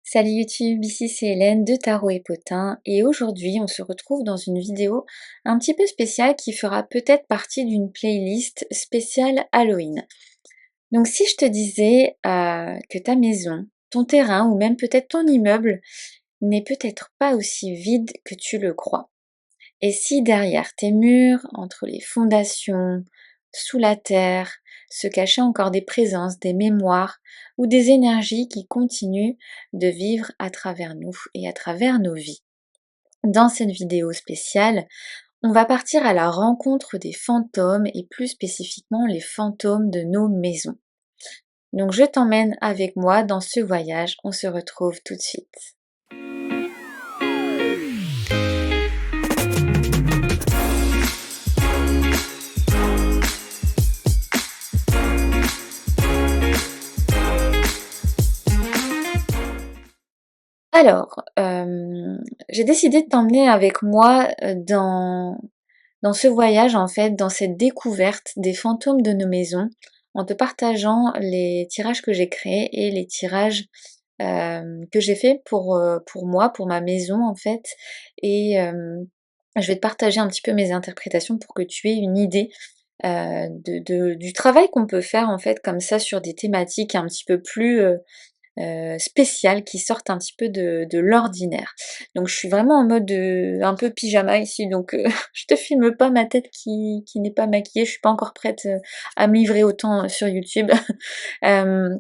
Salut YouTube, ici c'est Hélène de Tarot et Potin et aujourd'hui on se retrouve dans une vidéo un petit peu spéciale qui fera peut-être partie d'une playlist spéciale Halloween. Donc si je te disais que ta maison, ton terrain ou même peut-être ton immeuble n'est peut-être pas aussi vide que tu le crois. Et si derrière tes murs, entre les fondations, sous la terre, se cachaient encore des présences, des mémoires ou des énergies qui continuent de vivre à travers nous et à travers nos vies. Dans cette vidéo spéciale, on va partir à la rencontre des fantômes et plus spécifiquement les fantômes de nos maisons. Donc je t'emmène avec moi dans ce voyage, on se retrouve tout de suite. Alors, j'ai décidé de t'emmener avec moi dans ce voyage en fait, dans cette découverte des fantômes de nos maisons, en te partageant les tirages que j'ai créés et les tirages que j'ai fait pour moi, pour ma maison en fait. Et je vais te partager un petit peu mes interprétations pour que tu aies une idée du travail qu'on peut faire en fait comme ça sur des thématiques un petit peu plus spéciales qui sortent un petit peu de l'ordinaire. Donc je suis vraiment en mode un peu pyjama ici, donc je te filme pas ma tête qui n'est pas maquillée, je suis pas encore prête à me livrer autant sur YouTube. Euh,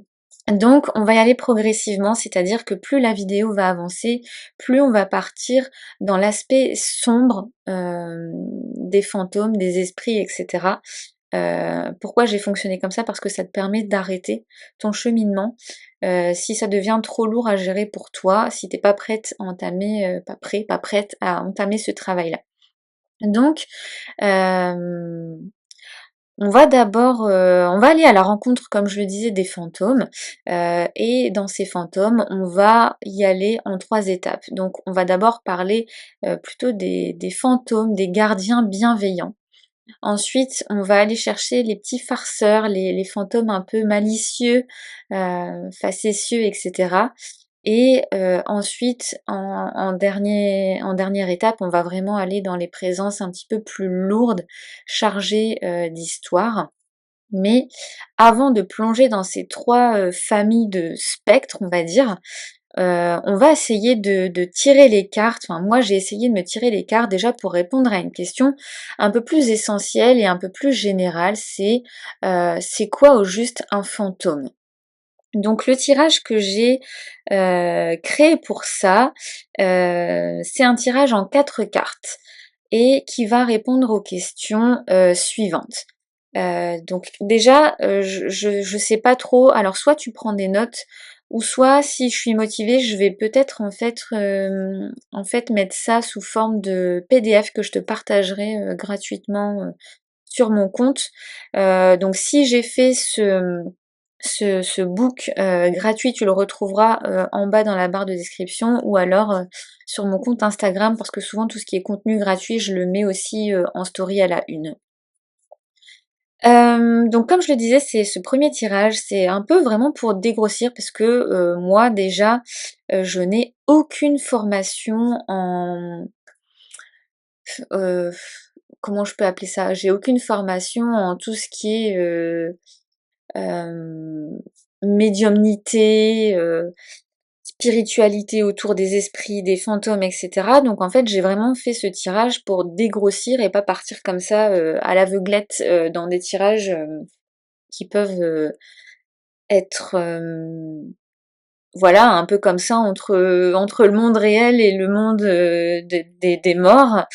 donc on va y aller progressivement, c'est-à-dire que plus la vidéo va avancer, plus on va partir dans l'aspect sombre des fantômes, des esprits, etc. Pourquoi j'ai fonctionné comme ça? Parce que ça te permet d'arrêter ton cheminement. Si ça devient trop lourd à gérer pour toi, si t'es pas prête à entamer, pas prête à entamer ce travail-là. Donc, on va d'abord, on va aller à la rencontre, comme je le disais, des fantômes. Et dans ces fantômes, on va y aller en 3 étapes. Donc on va d'abord parler plutôt des fantômes, des gardiens bienveillants. Ensuite, on va aller chercher les petits farceurs, les fantômes un peu malicieux, facétieux, etc. Et ensuite, en dernière étape, on va vraiment aller dans les présences un petit peu plus lourdes, chargées d'histoire. Mais avant de plonger dans ces 3 familles de spectres, on va dire, on va essayer de tirer les cartes. Enfin, moi, j'ai essayé de me tirer les cartes déjà pour répondre à une question un peu plus essentielle et un peu plus générale. C'est quoi au juste un fantôme? Donc le tirage que j'ai créé pour ça, c'est un tirage en 4 cartes et qui va répondre aux questions suivantes. Donc déjà, je sais pas trop. Alors soit tu prends des notes, ou soit si je suis motivée, je vais peut-être en fait mettre ça sous forme de PDF que je te partagerai gratuitement sur mon compte. Donc si j'ai fait ce book gratuit, tu le retrouveras en bas dans la barre de description ou alors sur mon compte Instagram parce que souvent tout ce qui est contenu gratuit, je le mets aussi en story à la une. Donc comme je le disais, c'est ce premier tirage, c'est un peu vraiment pour dégrossir parce que moi déjà, je n'ai aucune formation en heu, comment je peux appeler ça? J'ai aucune formation en tout ce qui est hem, médiumnité, spiritualité autour des esprits, des fantômes, etc. Donc en fait, j'ai vraiment fait ce tirage pour dégrossir et pas partir comme ça à l'aveuglette dans des tirages qui peuvent être voilà, un peu comme ça entre le monde réel et le monde des morts.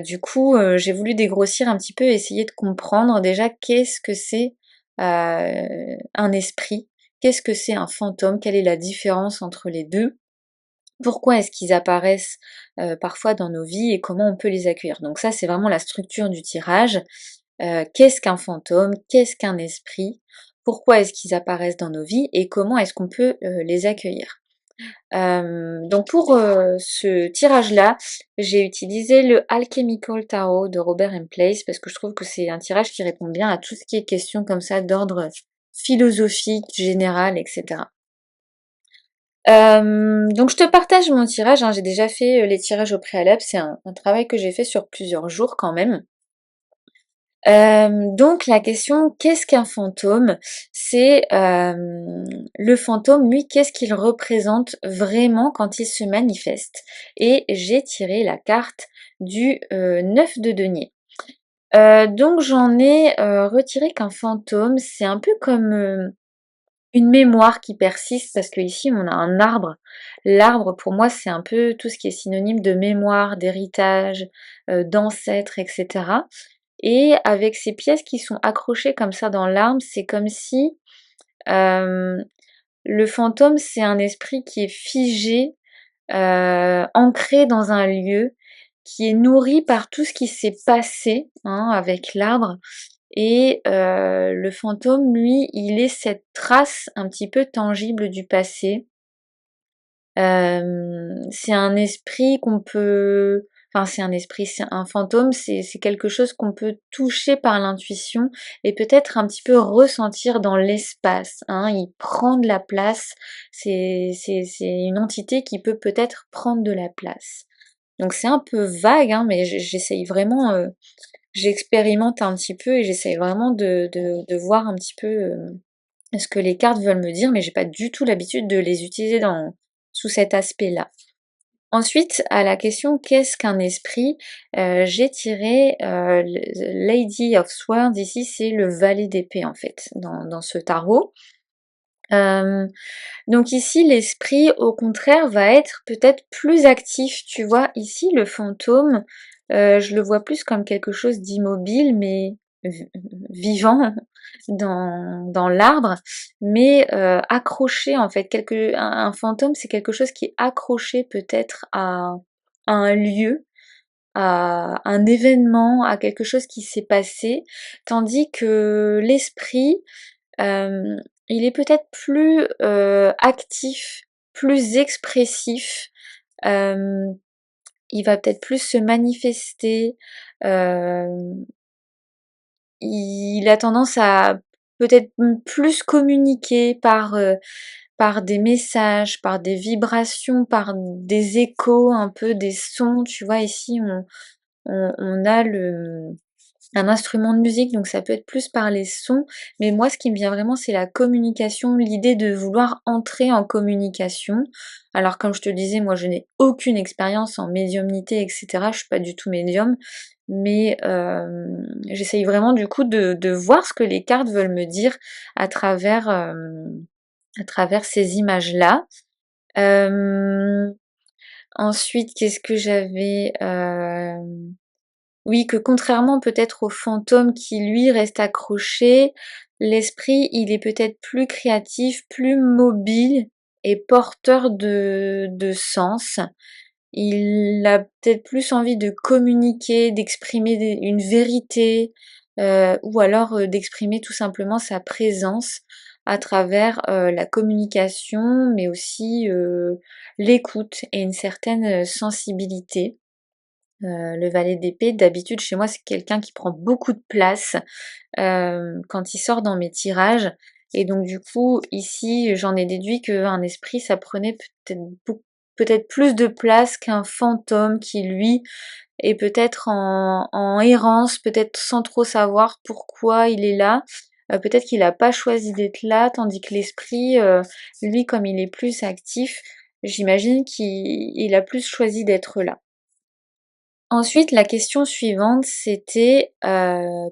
Du coup, j'ai voulu dégrossir un petit peu, essayer de comprendre déjà qu'est-ce que c'est un esprit, qu'est-ce que c'est un fantôme, quelle est la différence entre les deux, pourquoi est-ce qu'ils apparaissent parfois dans nos vies et comment on peut les accueillir. Donc ça, c'est vraiment la structure du tirage. Qu'est-ce qu'un fantôme? Qu'est-ce qu'un esprit? Pourquoi est-ce qu'ils apparaissent dans nos vies et comment est-ce qu'on peut les accueillir? Donc pour ce tirage-là, j'ai utilisé le Alchemical Tarot de Robert M. Place parce que je trouve que c'est un tirage qui répond bien à tout ce qui est question comme ça d'ordre philosophique, général, etc. Donc je te partage mon tirage, hein. J'ai déjà fait les tirages au préalable, c'est un travail que j'ai fait sur plusieurs jours quand même. Donc la question, qu'est-ce qu'un fantôme? C'est le fantôme, lui, qu'est-ce qu'il représente vraiment quand il se manifeste? Et j'ai tiré la carte du 9 de denier. Donc j'en ai retiré qu'un fantôme, c'est un peu comme une mémoire qui persiste, parce que ici on a un arbre. L'arbre, pour moi, c'est un peu tout ce qui est synonyme de mémoire, d'héritage, d'ancêtre, etc. Et avec ces pièces qui sont accrochées comme ça dans l'arbre, c'est comme si le fantôme, c'est un esprit qui est figé, ancré dans un lieu, qui est nourri par tout ce qui s'est passé, hein, avec l'arbre. Et le fantôme, lui, il est cette trace un petit peu tangible du passé. C'est un esprit qu'on peut, enfin c'est un esprit, c'est un fantôme, c'est quelque chose qu'on peut toucher par l'intuition et peut-être un petit peu ressentir dans l'espace, hein. Il prend de la place, c'est une entité qui peut peut-être prendre de la place. Donc c'est un peu vague, hein, mais j'essaye vraiment, j'expérimente un petit peu et j'essaye vraiment de voir un petit peu ce que les cartes veulent me dire, mais j'ai pas du tout l'habitude de les utiliser sous cet aspect-là. Ensuite, à la question qu'est-ce qu'un esprit, j'ai tiré Lady of Swords, ici c'est le valet d'épée en fait, dans ce tarot. Donc ici l'esprit au contraire va être peut-être plus actif, tu vois? Ici le fantôme, je le vois plus comme quelque chose d'immobile mais vivant dans l'arbre, mais accroché en fait. Un fantôme, c'est quelque chose qui est accroché peut-être à un lieu, à un événement, à quelque chose qui s'est passé, tandis que l'esprit, il est peut-être plus actif, plus expressif, il va peut-être plus se manifester, il a tendance à peut-être plus communiquer par des messages, par des vibrations, par des échos, un peu des sons. Tu vois, ici, on a un instrument de musique, donc ça peut être plus par les sons. Mais moi, ce qui me vient vraiment, c'est la communication, l'idée de vouloir entrer en communication. Alors, comme je te disais, moi, je n'ai aucune expérience en médiumnité, etc. Je suis pas du tout médium, mais j'essaye vraiment du coup de voir ce que les cartes veulent me dire à travers ces images-là. Euh, Ensuite, qu'est-ce que j'avais oui, que contrairement peut-être au fantôme qui lui reste accroché, l'esprit il est peut-être plus créatif, plus mobile et porteur de sens. Il a peut-être plus envie de communiquer, d'exprimer une vérité, ou alors d'exprimer tout simplement sa présence à travers la communication, mais aussi l'écoute et une certaine sensibilité. Le valet d'épée, d'habitude chez moi c'est quelqu'un qui prend beaucoup de place quand il sort dans mes tirages. Et donc du coup ici j'en ai déduit qu'un esprit ça prenait peut-être plus de place qu'un fantôme qui lui est peut-être en errance, peut-être sans trop savoir pourquoi il est là. Peut-être qu'il n'a pas choisi d'être là, tandis que l'esprit, lui comme il est plus actif, j'imagine qu'il a plus choisi d'être là. Ensuite, la question suivante, c'était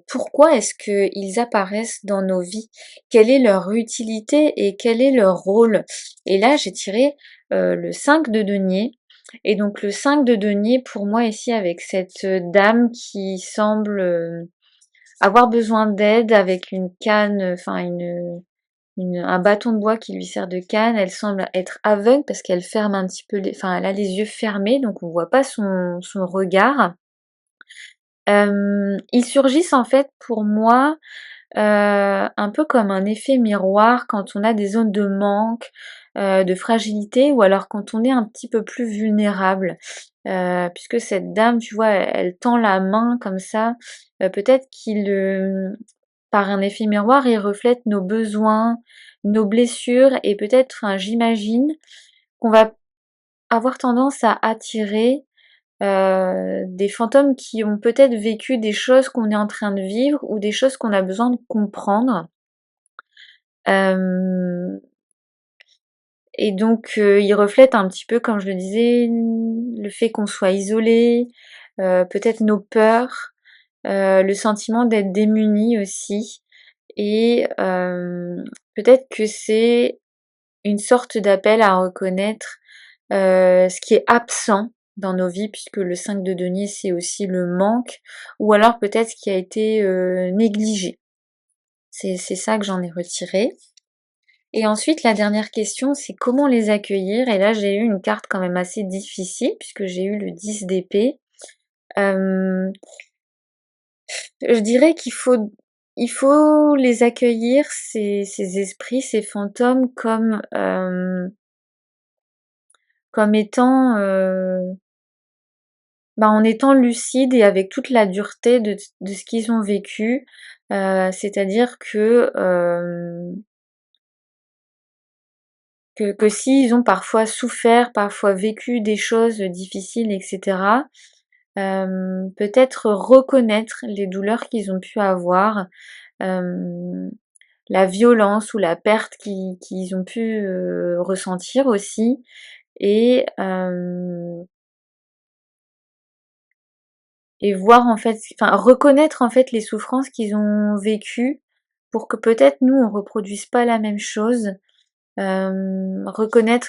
pourquoi est-ce qu'ils apparaissent dans nos vies? Quelle est leur utilité et quel est leur rôle? Et là, j'ai tiré le 5 de denier. Et donc le 5 de denier, pour moi ici, avec cette dame qui semble avoir besoin d'aide avec une canne, enfin un bâton de bois qui lui sert de canne. Elle semble être aveugle parce qu'elle ferme un petit peu enfin, elle a les yeux fermés, donc on voit pas son regard. Ils surgissent en fait pour moi, un peu comme un effet miroir quand on a des zones de manque, de fragilité ou alors quand on est un petit peu plus vulnérable. Puisque cette dame, tu vois, elle tend la main comme ça, peut-être par un effet miroir, il reflète nos besoins, nos blessures et peut-être, enfin j'imagine qu'on va avoir tendance à attirer des fantômes qui ont peut-être vécu des choses qu'on est en train de vivre ou des choses qu'on a besoin de comprendre. Euh, et donc ils reflètent un petit peu, comme je le disais, le fait qu'on soit isolé, peut-être nos peurs, le sentiment d'être démuni aussi. Et peut-être que c'est une sorte d'appel à reconnaître ce qui est absent dans nos vies, puisque le 5 de denier, c'est aussi le manque, ou alors peut-être ce qui a été négligé. C'est ça que j'en ai retiré. Et ensuite, la dernière question, c'est comment les accueillir. Et là, j'ai eu une carte quand même assez difficile, puisque j'ai eu le 10 d'épée. Euh, je dirais il faut les accueillir, ces esprits, ces fantômes, comme étant en étant lucide et avec toute la dureté de ce qu'ils ont vécu. C'est-à-dire que s'ils ont parfois souffert, parfois vécu des choses difficiles, etc., peut-être reconnaître les douleurs qu'ils ont pu avoir, euh, la violence ou la perte qu'ils ont pu ressentir aussi, et, euh, et voir en fait, enfin reconnaître en fait les souffrances qu'ils ont vécues pour que peut-être nous on reproduise pas la même chose. Reconnaître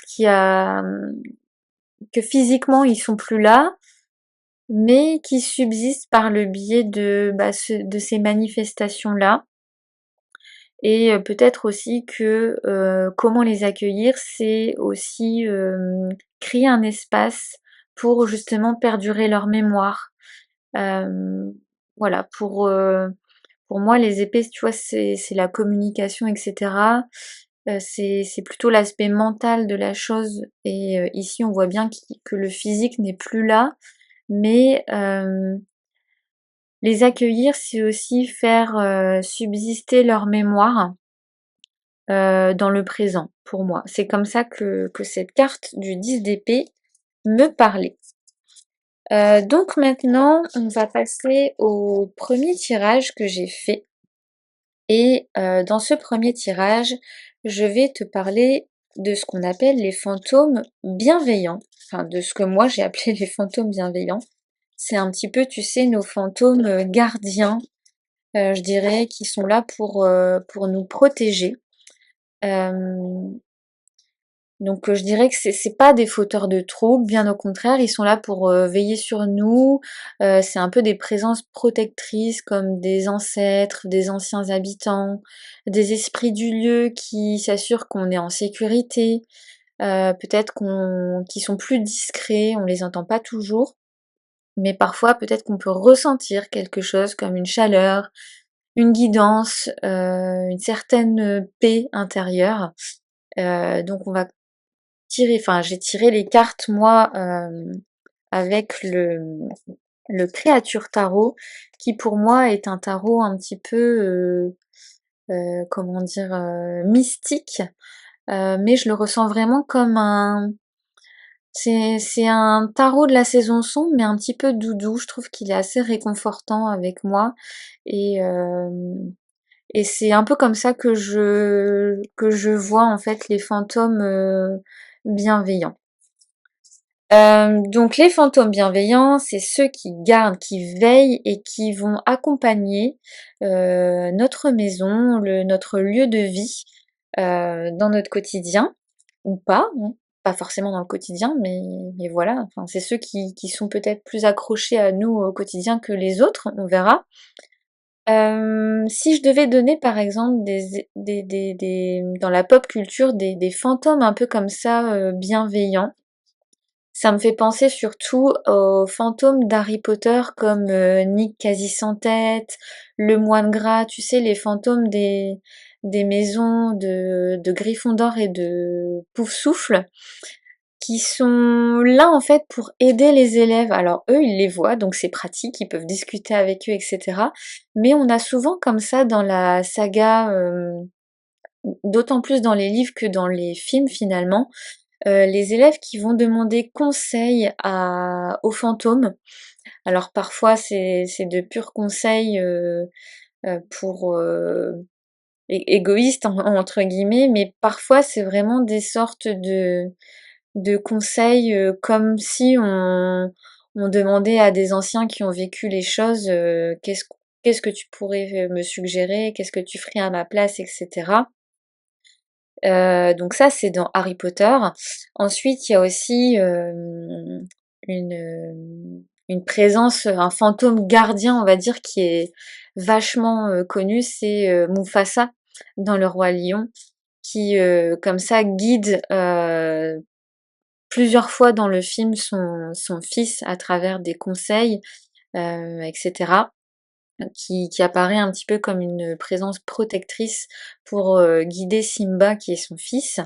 que physiquement ils sont plus là, mais qui subsistent par le biais de ces manifestations-là. Et peut-être aussi que comment les accueillir, c'est aussi créer un espace pour justement perdurer leur mémoire. Euh, voilà, pour moi, les épées, tu vois, c'est la communication, etc. C'est plutôt l'aspect mental de la chose. Et ici, on voit bien que le physique n'est plus là, mais les accueillir, c'est aussi faire subsister leur mémoire dans le présent, pour moi. C'est comme ça que cette carte du 10 d'épée me parlait. Donc maintenant, on va passer au premier tirage que j'ai fait. Et dans ce premier tirage, je vais te parler de ce qu'on appelle les fantômes bienveillants. Enfin, de ce que moi j'ai appelé les fantômes bienveillants. C'est un petit peu, tu sais, nos fantômes gardiens, je dirais, qui sont là pour nous protéger. Euh, Donc je dirais que c'est pas des fauteurs de troubles, bien au contraire, ils sont là pour veiller sur nous. C'est un peu des présences protectrices comme des ancêtres, des anciens habitants, des esprits du lieu qui s'assurent qu'on est en sécurité. Peut-être qu'ils sont plus discrets, on les entend pas toujours, mais parfois peut-être qu'on peut ressentir quelque chose comme une chaleur, une guidance, une certaine paix intérieure. Donc on va j'ai tiré les cartes moi avec le créature tarot qui pour moi est un tarot un petit peu comment dire mystique, mais je le ressens vraiment comme c'est un tarot de la saison sombre mais un petit peu doudou. Je trouve qu'il est assez réconfortant avec moi, et et c'est un peu comme ça que je vois en fait les fantômes bienveillants. Donc les fantômes bienveillants, c'est ceux qui gardent, qui veillent et qui vont accompagner notre maison, notre lieu de vie dans notre quotidien, ou pas, hein, pas forcément dans le quotidien, mais voilà, enfin, c'est ceux qui sont peut-être plus accrochés à nous au quotidien que les autres, on verra. Si je devais donner par exemple dans la pop culture des fantômes un peu comme ça bienveillants, ça me fait penser surtout aux fantômes d'Harry Potter comme Nick quasi sans tête, le moine gras, tu sais, les fantômes des maisons de Gryffondor et de Poufsouffle, qui sont là en fait pour aider les élèves. Alors eux, ils les voient, donc c'est pratique, ils peuvent discuter avec eux, etc. Mais on a souvent comme ça dans la saga, d'autant plus dans les livres que dans les films finalement, les élèves qui vont demander conseil aux fantômes. Alors parfois c'est de purs conseils pour égoïstes entre guillemets, mais parfois c'est vraiment des sortes de conseils comme si on demandait à des anciens qui ont vécu les choses qu'est-ce que tu pourrais me suggérer, qu'est-ce que tu ferais à ma place, etc. Donc ça, c'est dans Harry Potter. Ensuite, il y a aussi une présence, un fantôme gardien, on va dire, qui est vachement connu, c'est Mufasa dans Le Roi Lion, qui comme ça guide plusieurs fois dans le film son fils à travers des conseils, etc. Qui apparaît un petit peu comme une présence protectrice pour guider Simba qui est son fils.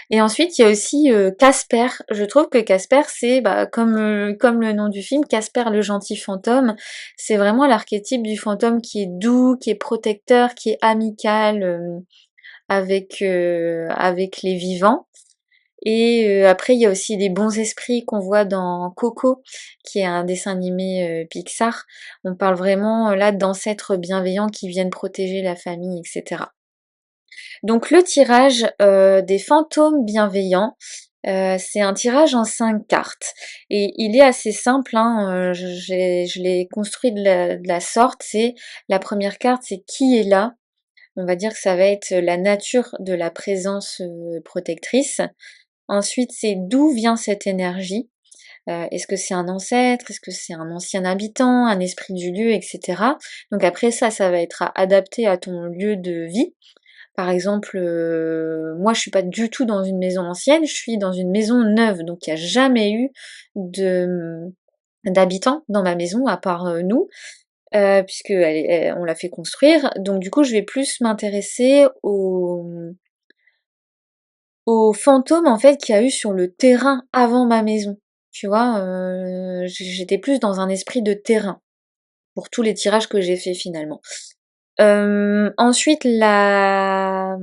Et ensuite il y a aussi Casper. Je trouve que Casper c'est comme le nom du film, Casper le gentil fantôme. C'est vraiment l'archétype du fantôme qui est doux, qui est protecteur, qui est amical avec les vivants. Et après, il y a aussi des bons esprits qu'on voit dans Coco, qui est un dessin animé Pixar. On parle vraiment là d'ancêtres bienveillants qui viennent protéger la famille, etc. Donc le tirage des fantômes bienveillants, c'est un tirage en 5 cartes. Et il est assez simple, hein, je l'ai construit de la sorte. C'est la première carte, c'est qui est là. On va dire que ça va être la nature de la présence protectrice. Ensuite, c'est d'où vient cette énergie. Est-ce que c'est un ancêtre? Est-ce que c'est un ancien habitant? Un esprit du lieu? Etc. Donc après ça va être adapté à ton lieu de vie. Par exemple, moi je suis pas du tout dans une maison ancienne, je suis dans une maison neuve. Donc il n'y a jamais eu d'habitants dans ma maison à part nous, puisque on l'a fait construire. Donc du coup je vais plus m'intéresser aux fantômes en fait qu'il y a eu sur le terrain avant ma maison. Tu vois, j'étais plus dans un esprit de terrain pour tous les tirages que j'ai fait finalement. Ensuite, la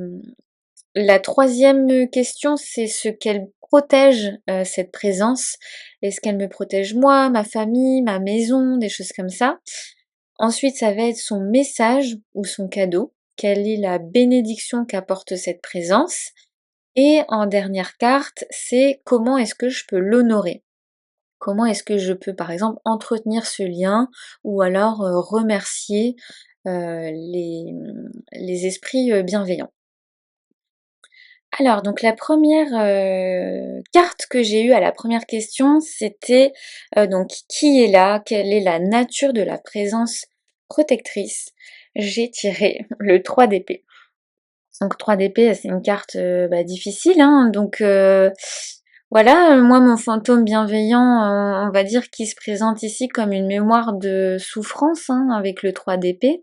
troisième question, c'est ce qu'elle protège cette présence. Est-ce qu'elle me protège moi, ma famille, ma maison, des choses comme ça. Ensuite, ça va être son message ou son cadeau. Quelle est la bénédiction qu'apporte cette présence? Et en dernière carte, c'est comment est-ce que je peux l'honorer? Comment est-ce que je peux, par exemple, entretenir ce lien ou alors remercier les esprits bienveillants? Alors, donc la première carte que j'ai eue à la première question, c'était donc qui est là? Quelle est la nature de la présence protectrice? J'ai tiré le 3 d'épée. Donc 3 d'épée, c'est une carte difficile, hein, donc voilà, moi mon fantôme bienveillant, on va dire qu'il se présente ici comme une mémoire de souffrance, hein, avec le 3 d'épée.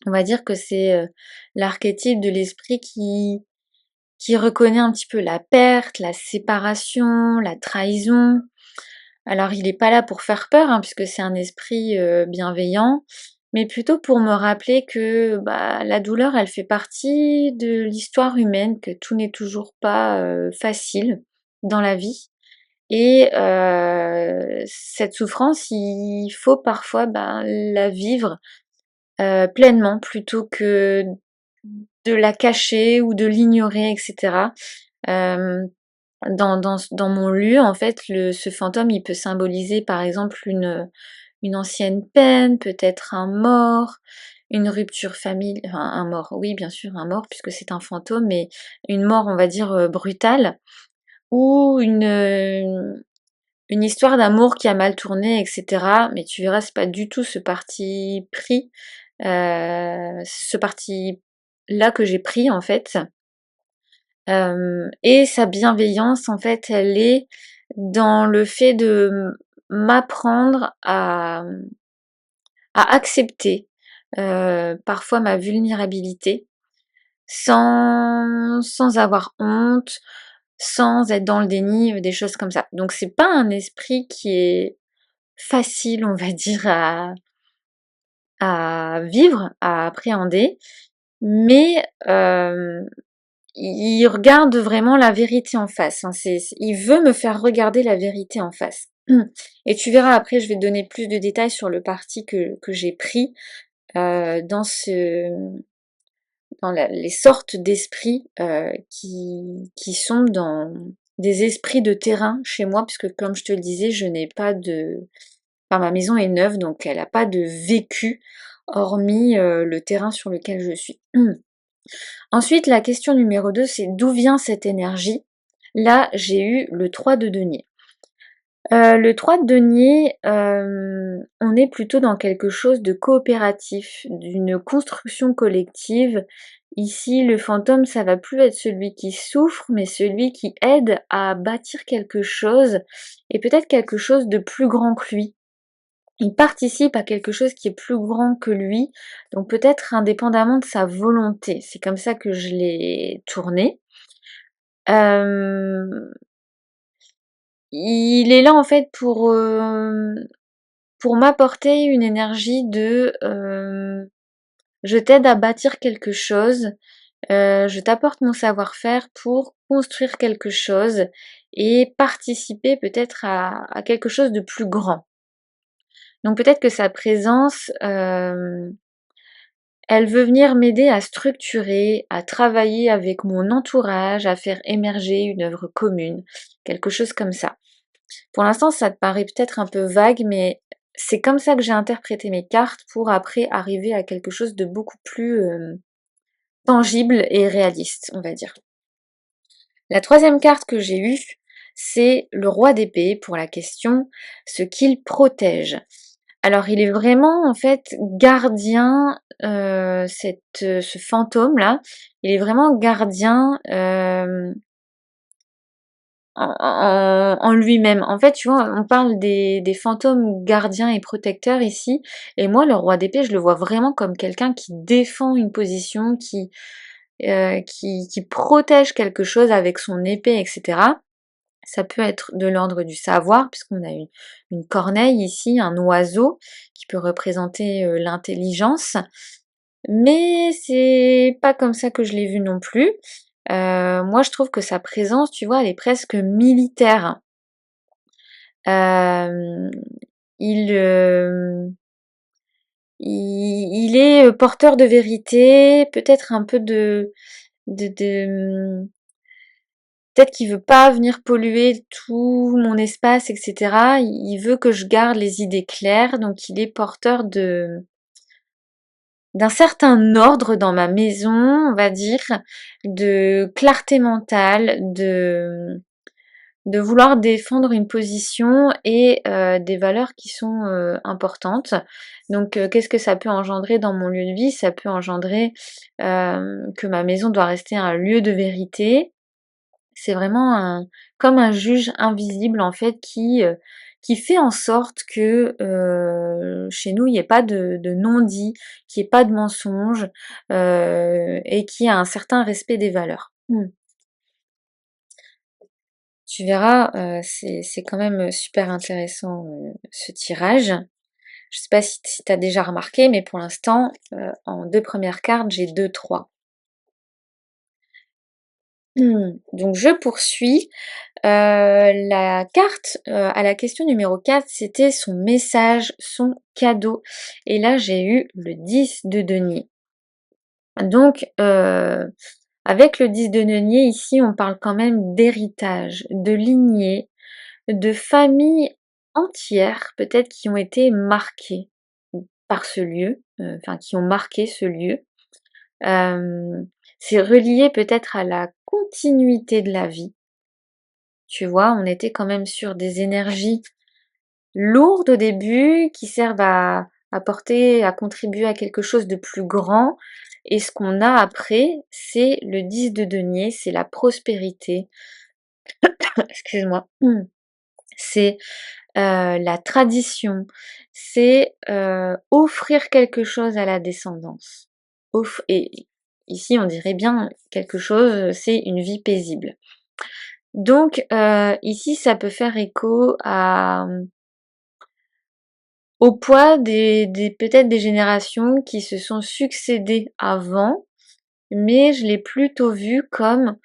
On va dire que c'est l'archétype de l'esprit qui reconnaît un petit peu la perte, la séparation, la trahison. Alors il n'est pas là pour faire peur, hein, puisque c'est un esprit bienveillant, mais plutôt pour me rappeler que la douleur, elle fait partie de l'histoire humaine, que tout n'est toujours pas facile dans la vie. Et cette souffrance, il faut parfois la vivre pleinement plutôt que de la cacher ou de l'ignorer, etc. Euh, dans mon lieu, en fait, ce fantôme, il peut symboliser par exemple une ancienne peine, peut-être un mort, une rupture familiale, enfin un mort, oui bien sûr un mort puisque c'est un fantôme, mais une mort on va dire brutale, ou une histoire d'amour qui a mal tourné, etc. Mais tu verras, c'est pas du tout ce parti pris, ce parti là que j'ai pris en fait. Et sa bienveillance, en fait, elle est dans le fait de m'apprendre à accepter parfois ma vulnérabilité sans avoir honte, sans être dans le déni, des choses comme ça. Donc c'est pas un esprit qui est facile, on va dire, à vivre, à appréhender, mais il regarde vraiment la vérité en face, hein. Il veut me faire regarder la vérité en face. Et tu verras après, je vais te donner plus de détails sur le parti que j'ai pris dans les sortes d'esprits qui sont dans des esprits de terrain chez moi, puisque comme je te le disais, je n'ai pas de... Enfin, ma maison est neuve, donc elle n'a pas de vécu, hormis le terrain sur lequel je suis. Ensuite, la question numéro 2, c'est d'où vient cette énergie? Là, j'ai eu le 3 de denier. Le 3 de denier, on est plutôt dans quelque chose de coopératif, d'une construction collective. Ici, le fantôme, ça va plus être celui qui souffre, mais celui qui aide à bâtir quelque chose, et peut-être quelque chose de plus grand que lui. Il participe à quelque chose qui est plus grand que lui, donc peut-être indépendamment de sa volonté. C'est comme ça que je l'ai tourné. Il est là en fait pour m'apporter une énergie de je t'aide à bâtir quelque chose, je t'apporte mon savoir-faire pour construire quelque chose et participer peut-être à quelque chose de plus grand. Donc peut-être que sa présence, elle veut venir m'aider à structurer, à travailler avec mon entourage, à faire émerger une œuvre commune, quelque chose comme ça. Pour l'instant, ça te paraît peut-être un peu vague, mais c'est comme ça que j'ai interprété mes cartes pour après arriver à quelque chose de beaucoup plus tangible et réaliste, on va dire. La troisième carte que j'ai eue, c'est le roi d'épée pour la question ce qu'il protège. Alors il est vraiment en fait gardien, ce fantôme-là, il est vraiment gardien en lui-même. En fait, tu vois, on parle des fantômes gardiens et protecteurs ici, et moi, le roi d'épée, je le vois vraiment comme quelqu'un qui défend une position, qui protège quelque chose avec son épée, etc. Ça peut être de l'ordre du savoir, puisqu'on a une corneille ici, un oiseau qui peut représenter l'intelligence. Mais c'est pas comme ça que je l'ai vu non plus. Moi, je trouve que sa présence, tu vois, elle est presque militaire. Hem, il, il est, porteur de vérité, peut-être un peu de peut-être qu'il veut pas venir polluer tout mon espace et cetera. Il veut que je garde les idées claires, donc il est porteur d'un certain ordre dans ma maison, on va dire, de clarté mentale, de vouloir défendre une position et des valeurs qui sont importantes. Donc qu'est-ce que ça peut engendrer dans mon lieu de vie? Ça peut engendrer que ma maison doit rester un lieu de vérité. C'est vraiment comme un juge invisible en fait qui fait en sorte que chez nous il n'y ait pas de non-dit, qu'il n'y ait pas de mensonge et qu'il y ait un certain respect des valeurs. Tu verras, c'est quand même super intéressant ce tirage. Je sais pas si tu as déjà remarqué, mais pour l'instant, en 2 premières cartes, j'ai 2-3. Donc je poursuis. La carte à la question numéro 4, c'était son message, son cadeau. Et là, j'ai eu le 10 de denier. Donc, avec le 10 de denier, ici, on parle quand même d'héritage, de lignée, de familles entières, peut-être qui ont été marquées par ce lieu, enfin qui ont marqué ce lieu. C'est relié peut-être à la continuité de la vie. Tu vois, on était quand même sur des énergies lourdes au début qui servent à porter, à contribuer à quelque chose de plus grand. Et ce qu'on a après, c'est le 10 de denier, c'est la prospérité. Excuse-moi. C'est la tradition, c'est offrir quelque chose à la descendance. Et ici, on dirait bien quelque chose, c'est une vie paisible. Donc ici, ça peut faire écho au poids peut-être des générations qui se sont succédées avant mais je l'ai plutôt vu comme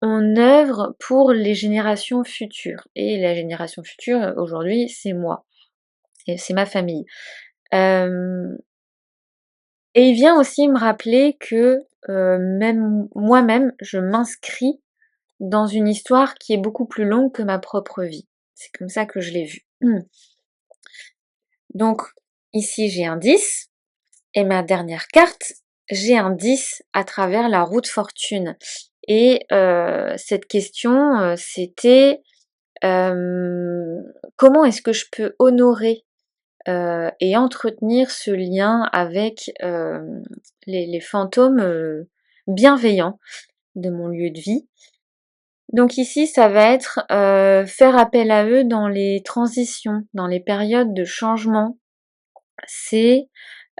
on œuvre pour les générations futures. Et la génération future, aujourd'hui, c'est moi, et c'est ma famille. Euh, et il vient aussi me rappeler que même moi-même, je m'inscris dans une histoire qui est beaucoup plus longue que ma propre vie. C'est comme ça que je l'ai vu. Donc ici j'ai un 10 et ma dernière carte, j'ai un 10 à travers la roue de fortune. Et cette question, c'était comment est-ce que je peux honorer et entretenir ce lien avec les fantômes bienveillants de mon lieu de vie. Donc ici, ça va être faire appel à eux dans les transitions, dans les périodes de changement. C'est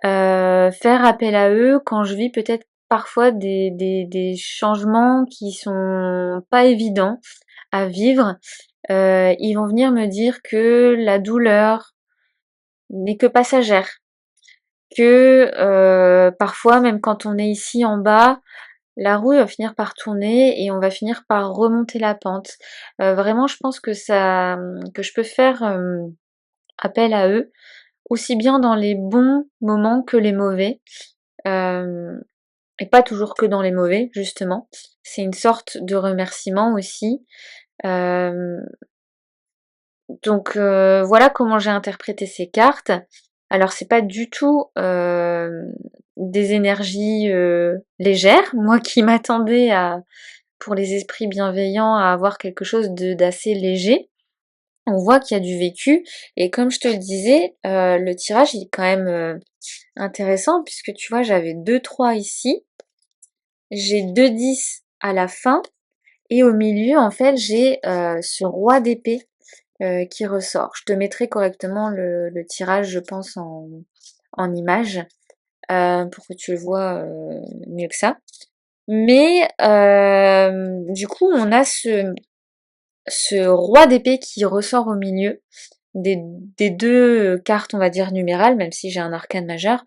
faire appel à eux quand je vis peut-être parfois des changements qui sont pas évidents à vivre. Ils vont venir me dire que la douleur n'est que passagère, que parfois même quand on est ici en bas, la roue va finir par tourner et on va finir par remonter la pente. Vraiment, je pense que que je peux faire appel à eux, aussi bien dans les bons moments que les mauvais. Euh, et pas toujours que dans les mauvais, justement. C'est une sorte de remerciement aussi. Euh, donc voilà comment j'ai interprété ces cartes. Alors c'est pas du tout des énergies légères, moi qui m'attendais à pour les esprits bienveillants à avoir quelque chose d'assez léger. On voit qu'il y a du vécu et comme je te le disais, le tirage il est quand même intéressant puisque tu vois j'avais 2 3 ici, j'ai 2 10 à la fin et au milieu en fait j'ai ce roi d'épée qui ressort. Je te mettrai correctement le tirage je pense en image pour que tu le vois mieux que ça. Mais du coup on a ce roi d'épée qui ressort au milieu des deux cartes, on va dire, numérales, même si j'ai un arcane majeur.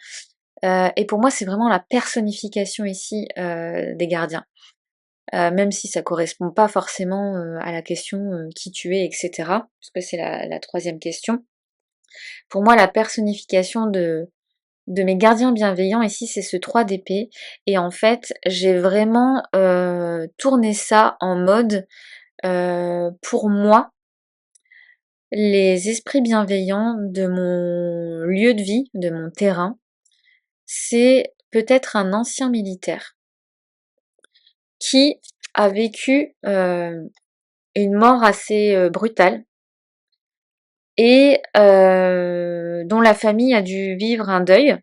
Et pour moi, c'est vraiment la personnification ici des gardiens. Même si ça correspond pas forcément à la question qui tu es, etc. Parce que c'est la troisième question. Pour moi, la personnification de mes gardiens bienveillants ici, c'est ce 3 d'épée. Et en fait, j'ai vraiment tourné ça en mode pour moi, les esprits bienveillants de mon lieu de vie, de mon terrain, c'est peut-être un ancien militaire qui a vécu une mort assez brutale et dont la famille a dû vivre un deuil,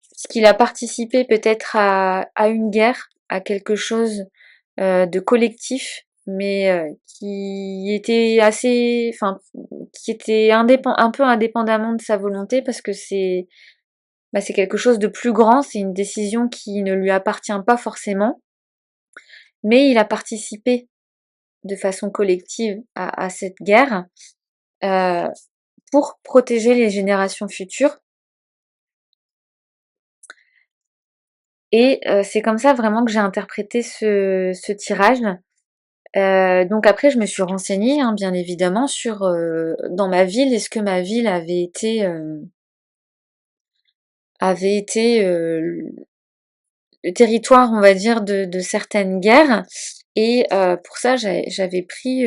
parce qu'il a participé peut-être à une guerre, à quelque chose de collectif, mais qui était assez, enfin, qui était un peu indépendamment de sa volonté parce que c'est quelque chose de plus grand, c'est une décision qui ne lui appartient pas forcément, mais il a participé de façon collective à cette guerre euh, pour protéger les générations futures. Et c'est comme ça vraiment que j'ai interprété ce tirage. Donc après, je me suis renseignée, hein, bien évidemment, sur dans ma ville, est-ce que ma ville avait été le territoire, on va dire, de certaines guerres. Et pour ça, j'avais pris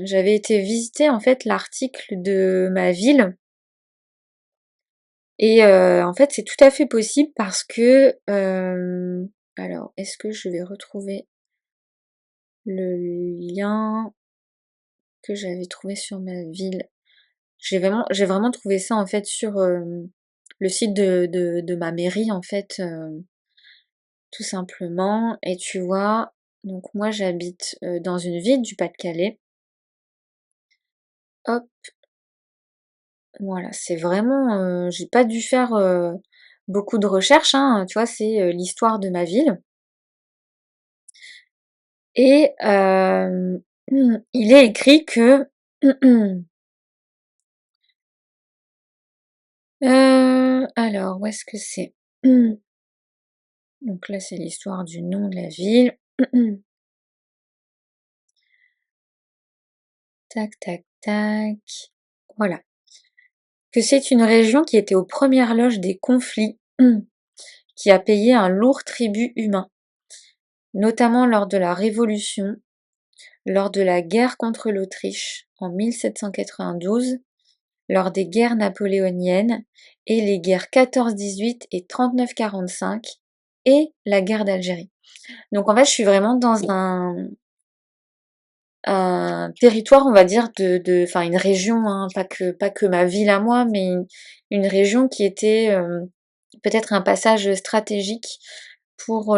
j'avais été visiter en fait l'article de ma ville. Et en fait, c'est tout à fait possible parce que alors, est-ce que je vais retrouver le lien que j'avais trouvé sur ma ville? J'ai vraiment trouvé ça en fait sur le site de ma mairie en fait, tout simplement. Et tu vois, donc moi j'habite dans une ville du Pas-de-Calais. Hop, voilà, c'est vraiment, j'ai pas dû faire beaucoup de recherches, hein, tu vois, c'est l'histoire de ma ville. Et il est écrit que alors où est-ce que c'est? Donc là, c'est l'histoire du nom de la ville. Tac, tac, tac. Voilà. Que c'est une région qui était aux premières loges des conflits, qui a payé un lourd tribut humain, notamment lors de la Révolution, lors de la guerre contre l'Autriche en 1792, lors des guerres napoléoniennes et les guerres 14-18 et 39-45 et la guerre d'Algérie. Donc en fait, je suis vraiment dans un territoire, on va dire, enfin une région, hein, pas que ma ville à moi, mais une région qui était peut-être un passage stratégique pour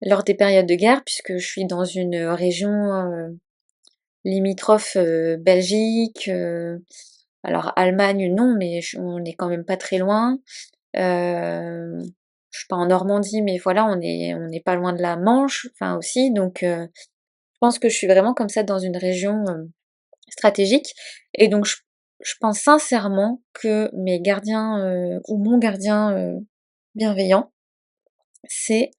lors des périodes de guerre, puisque je suis dans une région limitrophe Belgique, alors Allemagne non, mais on n'est quand même pas très loin. Je suis pas en Normandie, mais voilà, on n'est pas loin de la Manche, enfin aussi, donc je pense que je suis vraiment comme ça dans une région stratégique. Et donc je pense sincèrement que mes gardiens ou mon gardien bienveillant, c'est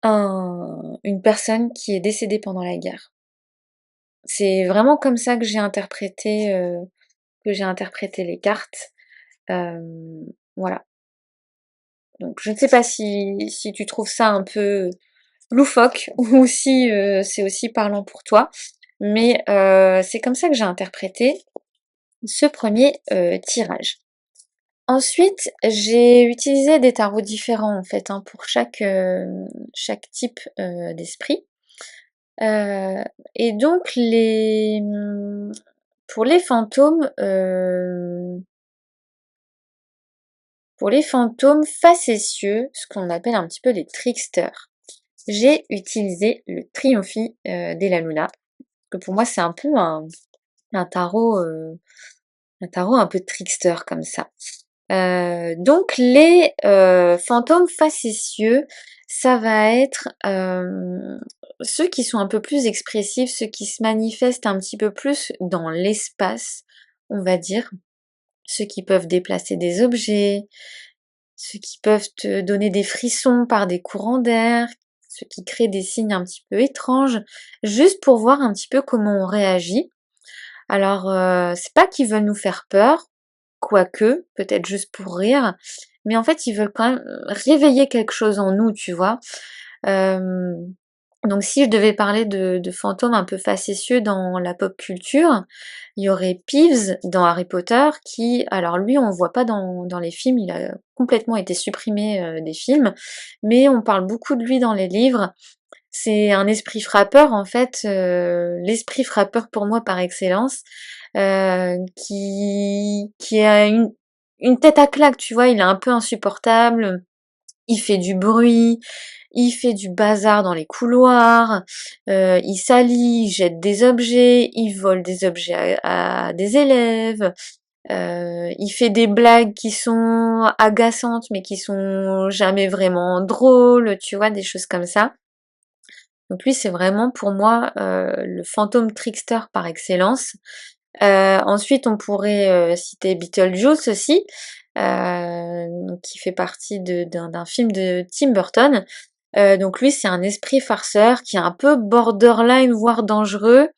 une personne qui est décédée pendant la guerre. C'est vraiment comme ça que j'ai interprété les cartes. Voilà. Donc je ne sais pas si tu trouves ça un peu loufoque ou si c'est aussi parlant pour toi, mais c'est comme ça que j'ai interprété ce premier tirage. Ensuite, j'ai utilisé des tarots différents en fait, hein, pour chaque type d'esprit. Et donc pour les fantômes facétieux, ce qu'on appelle un petit peu les tricksters, j'ai utilisé le Triomphi della Luna, que pour moi c'est un peu un tarot, un tarot un peu trickster comme ça. Donc les fantômes facétieux, ça va être ceux qui sont un peu plus expressifs, ceux qui se manifestent un petit peu plus dans l'espace, on va dire, ceux qui peuvent déplacer des objets, ceux qui peuvent te donner des frissons par des courants d'air, ceux qui créent des signes un petit peu étranges, juste pour voir un petit peu comment on réagit. Alors, c'est pas qu'ils veulent nous faire peur, quoique, peut-être juste pour rire, mais en fait, ils veulent quand même réveiller quelque chose en nous, tu vois. Donc si je devais parler de fantômes un peu facétieux dans la pop culture, il y aurait Peeves dans Harry Potter qui, alors lui on le voit pas dans les films, il a complètement été supprimé des films, mais on parle beaucoup de lui dans les livres. C'est un esprit frappeur en fait, l'esprit frappeur pour moi par excellence, qui a une tête à claque, tu vois, il est un peu insupportable, il fait du bruit, il fait du bazar dans les couloirs, il salit, il jette des objets, il vole des objets à des élèves, il fait des blagues qui sont agaçantes mais qui sont jamais vraiment drôles, tu vois, des choses comme ça. Donc lui, c'est vraiment pour moi le fantôme trickster par excellence. Ensuite, on pourrait citer Beetlejuice aussi, qui fait partie d'un film de Tim Burton. Donc lui, c'est un esprit farceur qui est un peu borderline, voire dangereux,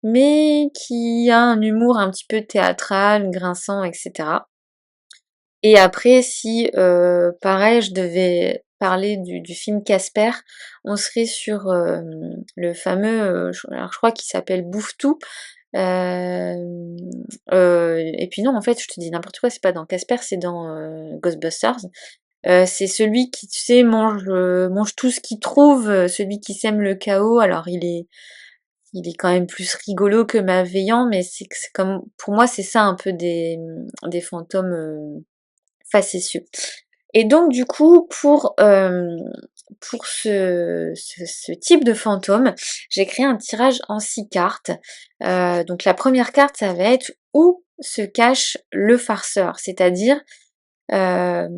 mais qui a un humour un petit peu théâtral, grinçant, etc. Et après, si pareil, je devais parler du film Casper, on serait sur le fameux, alors je crois qu'il s'appelle Bouffe-Tout. Et puis non, en fait, je te dis n'importe quoi, c'est pas dans Casper, c'est dans Ghostbusters. C'est celui qui, tu sais, mange tout ce qu'il trouve, celui qui sème le chaos. Alors il est quand même plus rigolo que malveillant, mais c'est comme, pour moi, c'est ça un peu des fantômes facétieux. Et donc du coup, pour ce type de fantôme, j'ai créé un tirage en 6 cartes. Donc la première carte, ça va être où se cache le farceur, c'est-à-dire la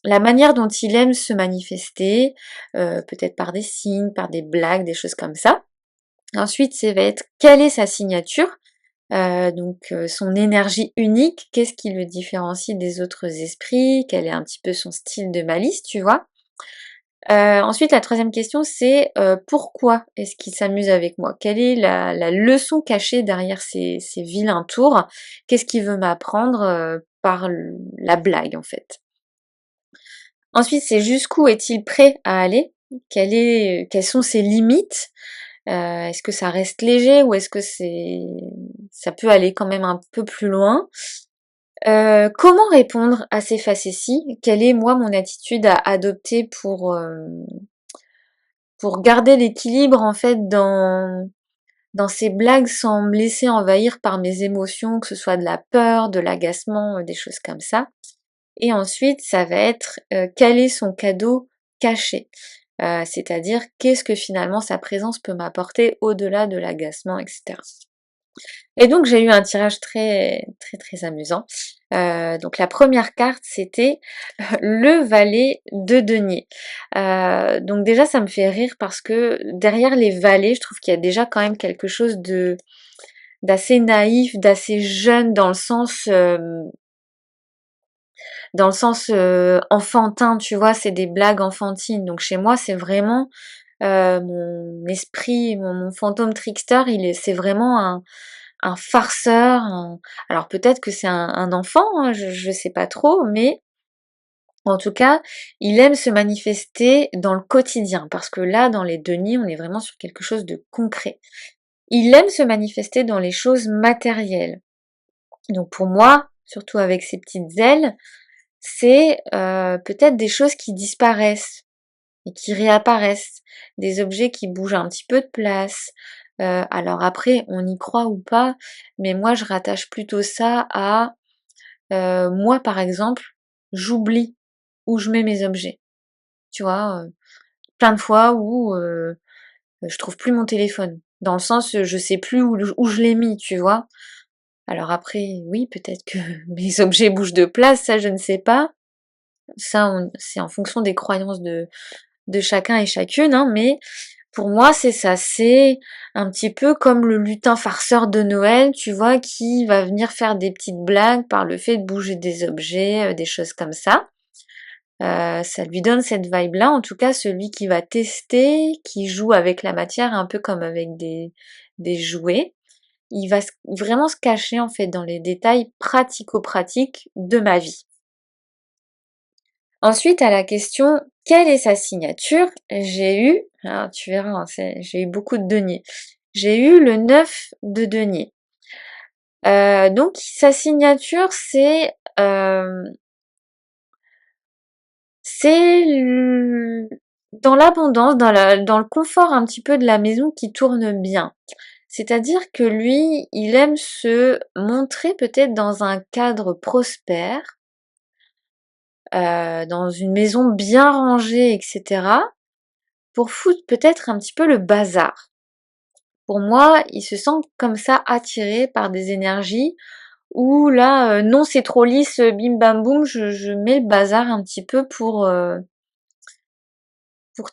manière dont il aime se manifester, peut-être par des signes, par des blagues, des choses comme ça. Ensuite, ça va être quelle est sa signature, son énergie unique, qu'est-ce qui le différencie des autres esprits, quel est un petit peu son style de malice, tu vois. Ensuite, la troisième question, c'est pourquoi est-ce qu'il s'amuse avec moi? Quelle est la leçon cachée derrière ces vilains tours? Qu'est-ce qu'il veut m'apprendre par la blague, en fait? Ensuite, c'est jusqu'où est-il prêt à aller? Quelles sont ses limites? Est-ce que ça reste léger ou est-ce que ça peut aller quand même un peu plus loin? Comment répondre à ces facéties? Quelle est, moi, mon attitude à adopter pour garder l'équilibre, en fait, dans ces blagues sans me laisser envahir par mes émotions, que ce soit de la peur, de l'agacement, des choses comme ça. Et ensuite, ça va être quel est son cadeau caché? C'est-à-dire qu'est-ce que finalement sa présence peut m'apporter au-delà de l'agacement, etc. Et donc j'ai eu un tirage très très très amusant. Donc la première carte c'était le valet de denier. Donc déjà ça me fait rire parce que derrière les valets, je trouve qu'il y a déjà quand même quelque chose de d'assez naïf, d'assez jeune dans le sens enfantin, tu vois, c'est des blagues enfantines. Donc chez moi c'est vraiment mon esprit, mon fantôme trickster, c'est vraiment un farceur. Alors peut-être que c'est un enfant, hein, je sais pas trop, mais en tout cas, il aime se manifester dans le quotidien, parce que là, dans les deniers, on est vraiment sur quelque chose de concret. Il aime se manifester dans les choses matérielles. Donc pour moi, surtout avec ses petites ailes, c'est peut-être des choses qui disparaissent et qui réapparaissent, des objets qui bougent un petit peu de place. Alors après, on y croit ou pas, mais moi je rattache plutôt ça à moi par exemple, j'oublie où je mets mes objets. Tu vois, plein de fois où je trouve plus mon téléphone. Dans le sens, je sais plus où je l'ai mis, tu vois. Alors après, oui, peut-être que mes objets bougent de place, ça je ne sais pas. Ça, c'est en fonction des croyances de chacun et chacune, hein, mais pour moi, c'est ça. C'est un petit peu comme le lutin farceur de Noël, tu vois, qui va venir faire des petites blagues par le fait de bouger des objets, des choses comme ça. Ça lui donne cette vibe-là. En tout cas, celui qui va tester, qui joue avec la matière, un peu comme avec des jouets, il va vraiment se cacher en fait dans les détails pratico-pratiques de ma vie. Ensuite, à la question quelle est sa signature? J'ai eu, alors tu verras, hein, j'ai eu beaucoup de deniers. J'ai eu le 9 de denier. Donc sa signature, c'est dans l'abondance, dans le confort un petit peu de la maison qui tourne bien. C'est-à-dire que lui, il aime se montrer peut-être dans un cadre prospère, dans une maison bien rangée, etc. pour foutre peut-être un petit peu le bazar. Pour moi, il se sent comme ça attiré par des énergies où là, non c'est trop lisse, bim bam boum, je mets le bazar un petit peu pour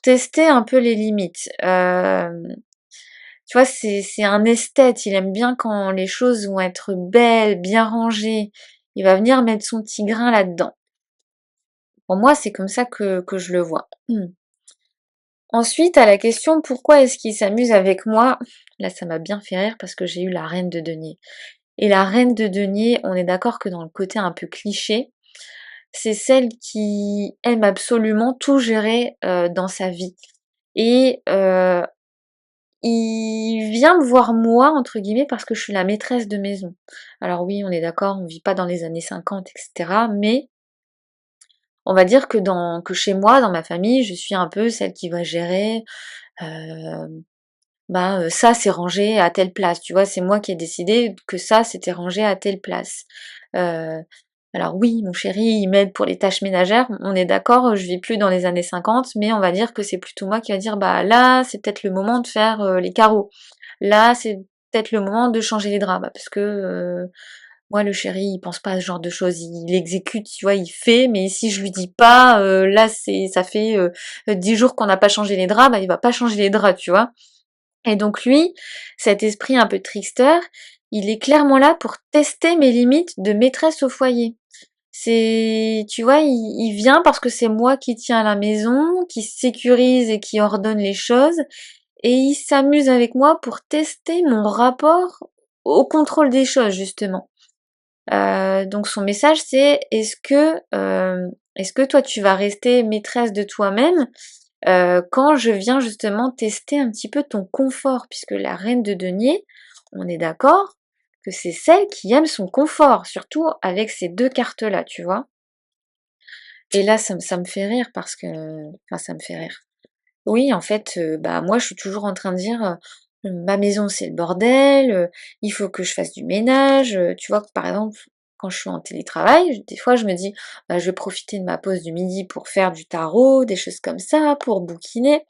tester un peu les limites. Tu vois, c'est un esthète, il aime bien quand les choses vont être belles, bien rangées. Il va venir mettre son petit grain là-dedans. Pour moi, c'est comme ça que je le vois. Ensuite, à la question pourquoi est-ce qu'il s'amuse avec moi, là ça m'a bien fait rire parce que j'ai eu la reine de denier. Et la reine de denier, on est d'accord que dans le côté un peu cliché, c'est celle qui aime absolument tout gérer dans sa vie. Et il vient me voir moi, entre guillemets, parce que je suis la maîtresse de maison. Alors oui, on est d'accord, on vit pas dans les années 50, etc. Mais on va dire que chez moi, dans ma famille, je suis un peu celle qui va gérer. euh, ça c'est rangé à telle place, tu vois, c'est moi qui ai décidé que ça c'était rangé à telle place. Euh, alors oui, mon chéri, il m'aide pour les tâches ménagères, on est d'accord, je vis plus dans les années 50, mais on va dire que c'est plutôt moi qui va dire, bah là, c'est peut-être le moment de faire les carreaux. Là, c'est peut-être le moment de changer les draps, parce que moi, le chéri, il pense pas à ce genre de choses, il exécute, tu vois, il fait, mais si je lui dis pas, là, ça fait 10 jours qu'on n'a pas changé les draps, bah il va pas changer les draps, tu vois. Et donc lui, cet esprit un peu trickster, il est clairement là pour tester mes limites de maîtresse au foyer. Tu vois, il vient parce que c'est moi qui tiens la maison, qui sécurise et qui ordonne les choses, et il s'amuse avec moi pour tester mon rapport au contrôle des choses, justement. Donc son message c'est est-ce que toi tu vas rester maîtresse de toi-même quand je viens justement tester un petit peu ton confort, puisque la reine de denier, on est d'accord que c'est celle qui aime son confort, surtout avec ces deux cartes-là, tu vois. Et là, ça me fait rire parce que, enfin, ça me fait rire. Oui, en fait, bah moi, je suis toujours en train de dire, ma maison, c'est le bordel, il faut que je fasse du ménage. Tu vois, par exemple, quand je suis en télétravail, des fois, je me dis, bah, je vais profiter de ma pause du midi pour faire du tarot, des choses comme ça, pour bouquiner.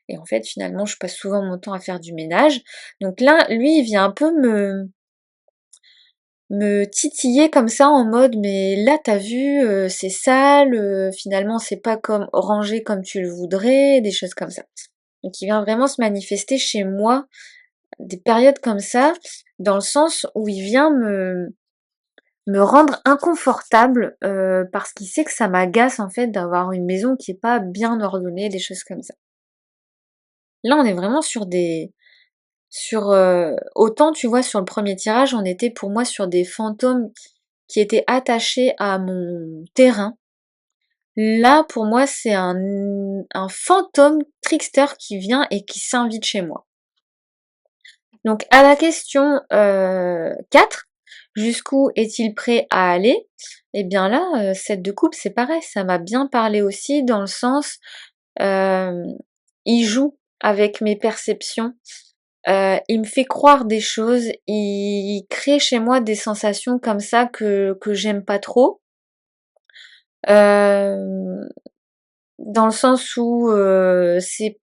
Et en fait, finalement, je passe souvent mon temps à faire du ménage. Donc là, lui, il vient un peu me titiller comme ça en mode mais là t'as vu c'est sale, finalement c'est pas comme rangé comme tu le voudrais, des choses comme ça. Donc il vient vraiment se manifester chez moi des périodes comme ça, dans le sens où il vient me rendre inconfortable parce qu'il sait que ça m'agace en fait d'avoir une maison qui est pas bien ordonnée, des choses comme ça. Là on est vraiment autant tu vois sur le premier tirage on était pour moi sur des fantômes qui étaient attachés à mon terrain. Là pour moi c'est un fantôme trickster qui vient et qui s'invite chez moi. Donc à la question 4, jusqu'où est-il prêt à aller? Eh bien là, 7 de coupe c'est pareil, ça m'a bien parlé aussi dans le sens, euh, il joue avec mes perceptions. Il me fait croire des choses, il crée chez moi des sensations comme ça que j'aime pas trop. Hem, dans le sens où, c'est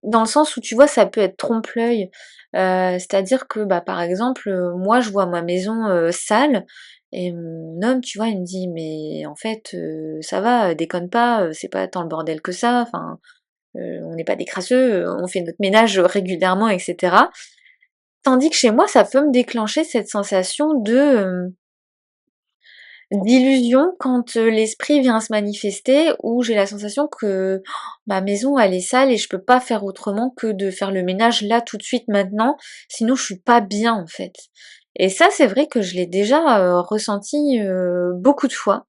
dans le sens où tu vois, ça peut être trompe-l'œil. C'est-à-dire que, bah, par exemple, moi je vois ma maison, sale et mon homme, tu vois, il me dit: «Mais en fait, ça va, déconne pas, c'est pas tant le bordel que ça, enfin, on n'est pas des crasseux, on fait notre ménage régulièrement et cetera». Tandis que chez moi, ça peut me déclencher cette sensation d'illusion quand, l'esprit vient se manifester, où j'ai la sensation que ma maison elle est sale et je peux pas faire autrement que de faire le ménage là tout de suite maintenant, sinon je suis pas bien en fait. Et ça c'est vrai que je l'ai déjà, ressenti, beaucoup de fois.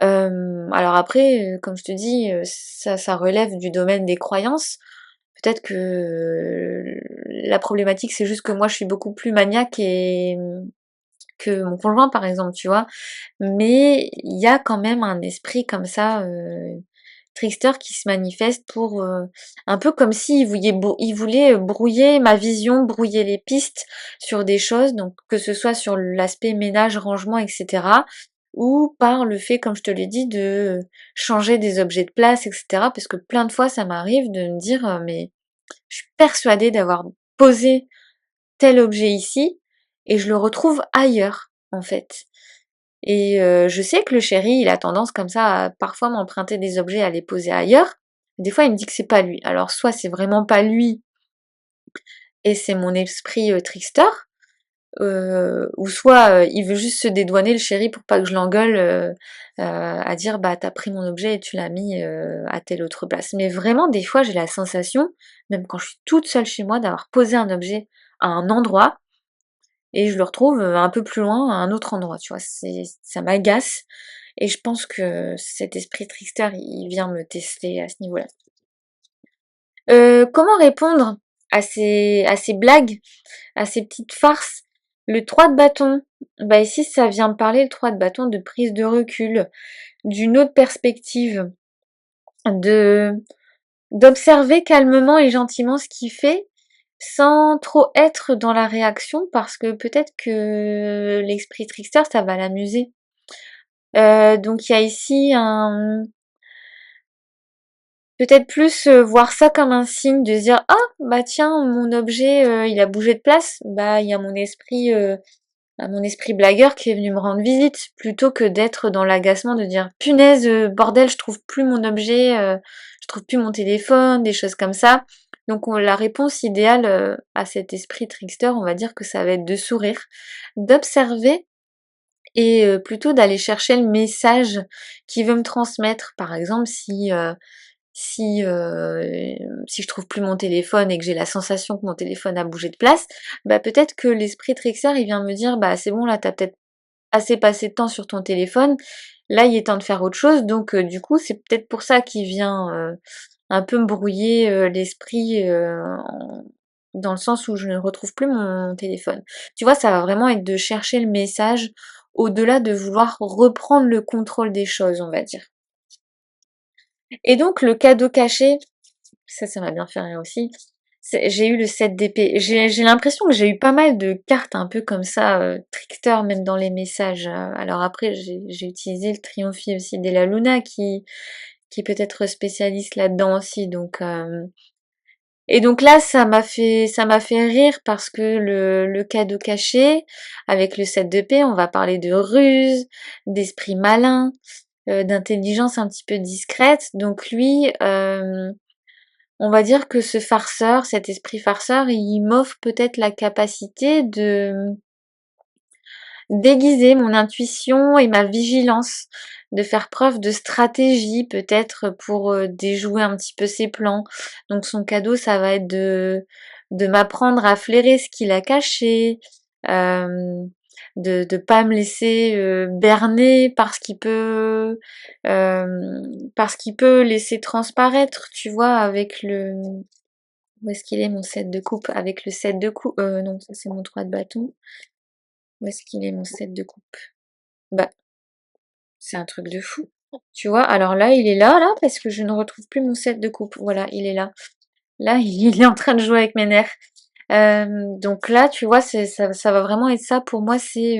Alors après, comme je te dis, ça relève du domaine des croyances. Peut-être que la problématique, c'est juste que moi, je suis beaucoup plus maniaque que mon conjoint, par exemple, tu vois. Mais il y a quand même un esprit comme ça, trickster qui se manifeste pour, un peu comme s'il il voulait brouiller ma vision, brouiller les pistes sur des choses, donc que ce soit sur l'aspect ménage, rangement, etc. Ou par le fait, comme je te l'ai dit, de changer des objets de place, etc. Parce que plein de fois, ça m'arrive de me dire, mais je suis persuadée d'avoir posé tel objet ici et je le retrouve ailleurs, en fait. Et je sais que le chéri, il a tendance comme ça à parfois m'emprunter des objets, à les poser ailleurs. Des fois, il me dit que c'est pas lui. Alors soit c'est vraiment pas lui et c'est mon esprit, trickster, ou soit, il veut juste se dédouaner le chéri pour pas que je l'engueule, à dire: «Bah, tu pris mon objet et tu l'as mis, à telle autre place». Mais vraiment des fois j'ai la sensation, même quand je suis toute seule chez moi, d'avoir posé un objet à un endroit et je le retrouve, un peu plus loin à un autre endroit, tu vois? Ça m'agace et je pense que cet esprit trickster, il vient me tester à ce niveau-là. Comment répondre à ces blagues, à ces petites farces? Le 3 de bâton, bah ici ça vient me parler le 3 de bâton de prise de recul, d'une autre perspective, de d'observer calmement et gentiment ce qu'il fait, sans trop être dans la réaction parce que peut-être que l'esprit trickster ça va l'amuser. Donc il y a ici un peut-être plus, voir ça comme un signe de se dire: «Ah bah tiens mon objet, il a bougé de place, bah il y a mon esprit blagueur qui est venu me rendre visite», plutôt que d'être dans l'agacement de dire: «Punaise, bordel je trouve plus mon objet, je trouve plus mon téléphone», des choses comme ça. Donc la réponse idéale à cet esprit trickster, on va dire que ça va être de sourire, d'observer et plutôt d'aller chercher le message qu'il veut me transmettre. Par exemple, si, si je trouve plus mon téléphone et que j'ai la sensation que mon téléphone a bougé de place, bah peut-être que l'esprit trickster, il vient me dire: «Bah c'est bon là, tu peut-être assez passé de temps sur ton téléphone, là il est temps de faire autre chose». Donc du coup, c'est peut-être pour ça qu'il vient, un peu me brouiller, l'esprit, dans le sens où je ne retrouve plus mon téléphone. Tu vois, ça va vraiment être de chercher le message au-delà de vouloir reprendre le contrôle des choses, on va dire. Et donc le cadeau caché, ça m'a bien fait rire aussi. J'ai eu le 7 d'épée. J'ai l'impression que j'ai eu pas mal de cartes un peu comme ça, trickster même dans les messages. Alors après, j'ai utilisé le triomphe aussi d'Ella Luna qui peut être spécialiste là-dedans aussi. Donc et donc là, ça m'a fait rire parce que le cadeau caché, avec le 7 d'épée, on va parler de ruse, d'esprit malin, d'intelligence un petit peu discrète. Donc lui, on va dire que ce farceur, cet esprit farceur, il m'offre peut-être la capacité de déguiser mon intuition et ma vigilance, de faire preuve de stratégie peut-être pour déjouer un petit peu ses plans. Donc son cadeau, ça va être de m'apprendre à flairer ce qu'il a caché, euh, de pas me laisser berner parce qu'il peut laisser transparaître, tu vois, avec le où est-ce qu'il est mon 7 de coupe? Avec le 7 de coupe, non, ça c'est mon 3 de bâton. Où est-ce qu'il est mon 7 de coupe? Bah, c'est un truc de fou. Tu vois, alors là, il est là, parce que je ne retrouve plus mon 7 de coupe. Voilà, il est là. Là, il est en train de jouer avec mes nerfs. Donc là, tu vois, ça va vraiment être ça pour moi, c'est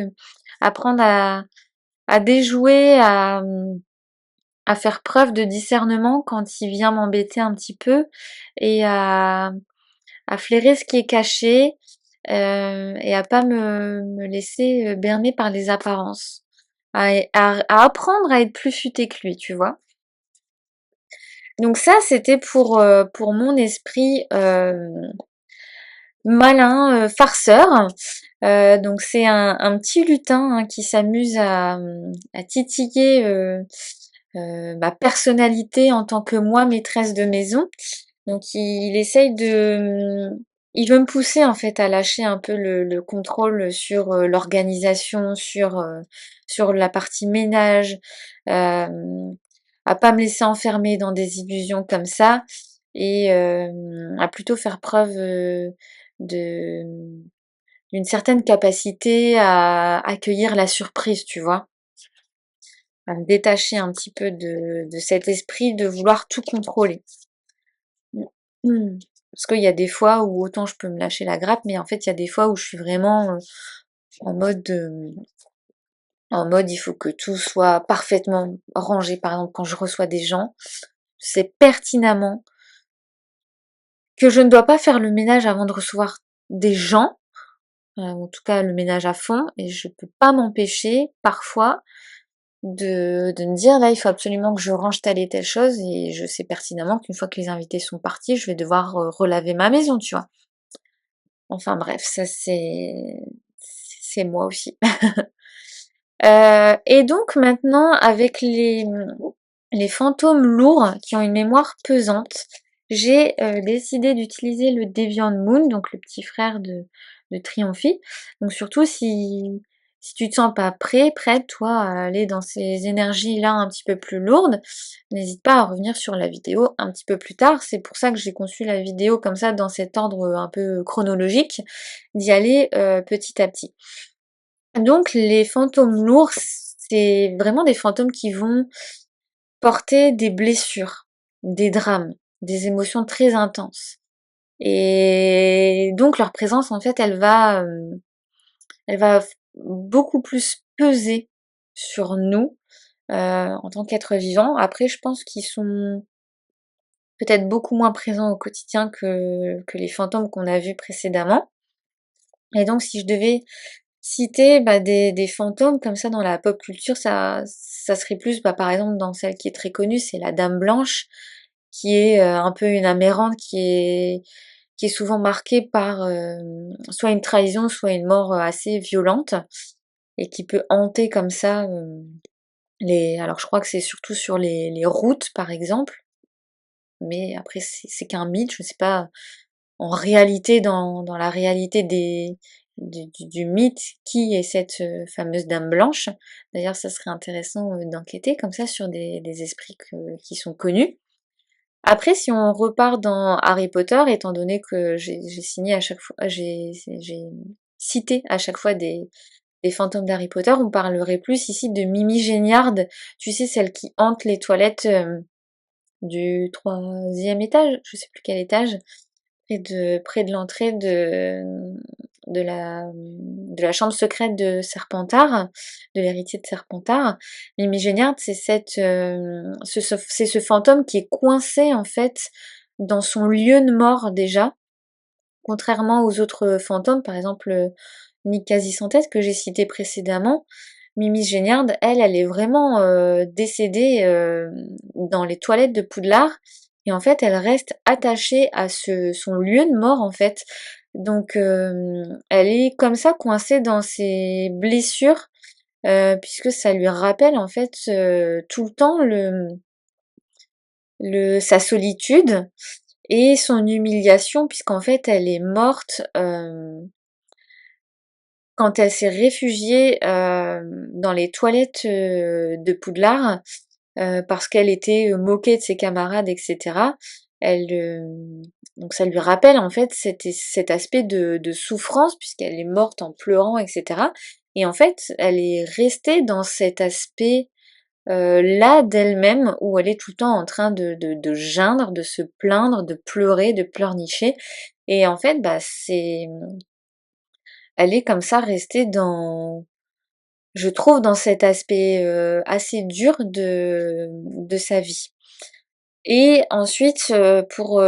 apprendre à déjouer, à faire preuve de discernement quand il vient m'embêter un petit peu et à flairer ce qui est caché et à pas me laisser berner par les apparences. À apprendre à être plus futé que lui, tu vois. Donc ça, c'était pour mon esprit malin, farceur. Donc c'est un petit lutin hein, qui s'amuse à titiller ma personnalité en tant que moi, maîtresse de maison. Donc il essaye il veut me pousser en fait à lâcher un peu le contrôle sur l'organisation, sur la partie ménage, euh, à pas me laisser enfermer dans des illusions comme ça et à plutôt faire preuve de d'une certaine capacité à accueillir la surprise, tu vois, à me détacher un petit peu de cet esprit de vouloir tout contrôler. Parce qu'il y a des fois où autant je peux me lâcher la grappe, mais en fait il y a des fois où je suis vraiment en mode il faut que tout soit parfaitement rangé. Par exemple, quand je reçois des gens, je sais pertinemment que je ne dois pas faire le ménage avant de recevoir des gens, en tout cas le ménage à fond, et je peux pas m'empêcher parfois de me dire là il faut absolument que je range telle et telle chose et je sais pertinemment qu'une fois que les invités sont partis, je vais devoir relaver ma maison, tu vois. Enfin bref, ça c'est moi aussi. Et donc maintenant avec les fantômes lourds qui ont une mémoire pesante, j'ai décidé d'utiliser le Deviant Moon, donc le petit frère de Triomphie. Donc surtout si tu te sens pas prête, toi, à aller dans ces énergies-là un petit peu plus lourdes, n'hésite pas à revenir sur la vidéo un petit peu plus tard. C'est pour ça que j'ai conçu la vidéo comme ça, dans cet ordre un peu chronologique, d'y aller petit à petit. Donc les fantômes lourds, c'est vraiment des fantômes qui vont porter des blessures, des drames, des émotions très intenses. Et donc leur présence, en fait, elle va beaucoup plus peser sur nous en tant qu'êtres vivants. Après, je pense qu'ils sont peut-être beaucoup moins présents au quotidien que les fantômes qu'on a vus précédemment. Et donc, si je devais citer des fantômes comme ça dans la pop culture, ça serait plus, par exemple, dans celle qui est très connue, c'est la Dame Blanche, qui est un peu une aberrante, qui est souvent marquée par soit une trahison, soit une mort assez violente, et qui peut hanter comme ça alors je crois que c'est surtout sur les routes par exemple, mais après c'est qu'un mythe, je sais pas en réalité dans la réalité du mythe qui est cette fameuse dame blanche. D'ailleurs ça serait intéressant d'enquêter comme ça sur des esprits qui sont connus. Après, si on repart dans Harry Potter, étant donné que j'ai signé à chaque fois, j'ai cité à chaque fois des fantômes d'Harry Potter, on parlerait plus ici de Mimi Géniard, tu sais, celle qui hante les toilettes du troisième étage, je sais plus quel étage, près de l'entrée de la chambre secrète de Serpentard, de l'héritier de Serpentard. Mimi Géniard, c'est ce fantôme qui est coincé en fait dans son lieu de mort déjà, contrairement aux autres fantômes, par exemple Nick quasi sans tête que j'ai cité précédemment. Mimi Géniard, elle est vraiment décédée dans les toilettes de Poudlard, et en fait elle reste attachée à son lieu de mort en fait. Donc elle est comme ça coincée dans ses blessures, puisque ça lui rappelle en fait tout le temps sa solitude et son humiliation, puisqu'en fait elle est morte quand elle s'est réfugiée dans les toilettes de Poudlard, parce qu'elle était moquée de ses camarades, etc. Elle, donc ça lui rappelle en fait cet aspect de souffrance, puisqu'elle est morte en pleurant, etc. Et en fait, elle est restée dans cet aspect là d'elle-même, où elle est tout le temps en train de geindre, de se plaindre, de pleurer, de pleurnicher. Et en fait, bah elle est comme ça restée je trouve, dans cet aspect assez dur de sa vie. Et ensuite, pour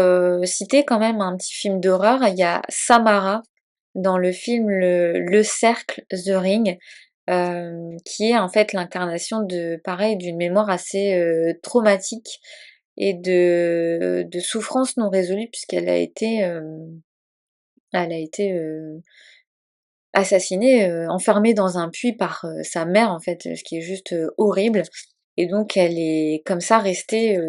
citer quand même un petit film d'horreur, il y a Samara dans le film Le Cercle, The Ring, qui est en fait l'incarnation pareil, d'une mémoire assez traumatique et de souffrance non résolue, puisqu'elle a été assassinée, enfermée dans un puits par sa mère en fait, ce qui est juste horrible. Et donc elle est comme ça restée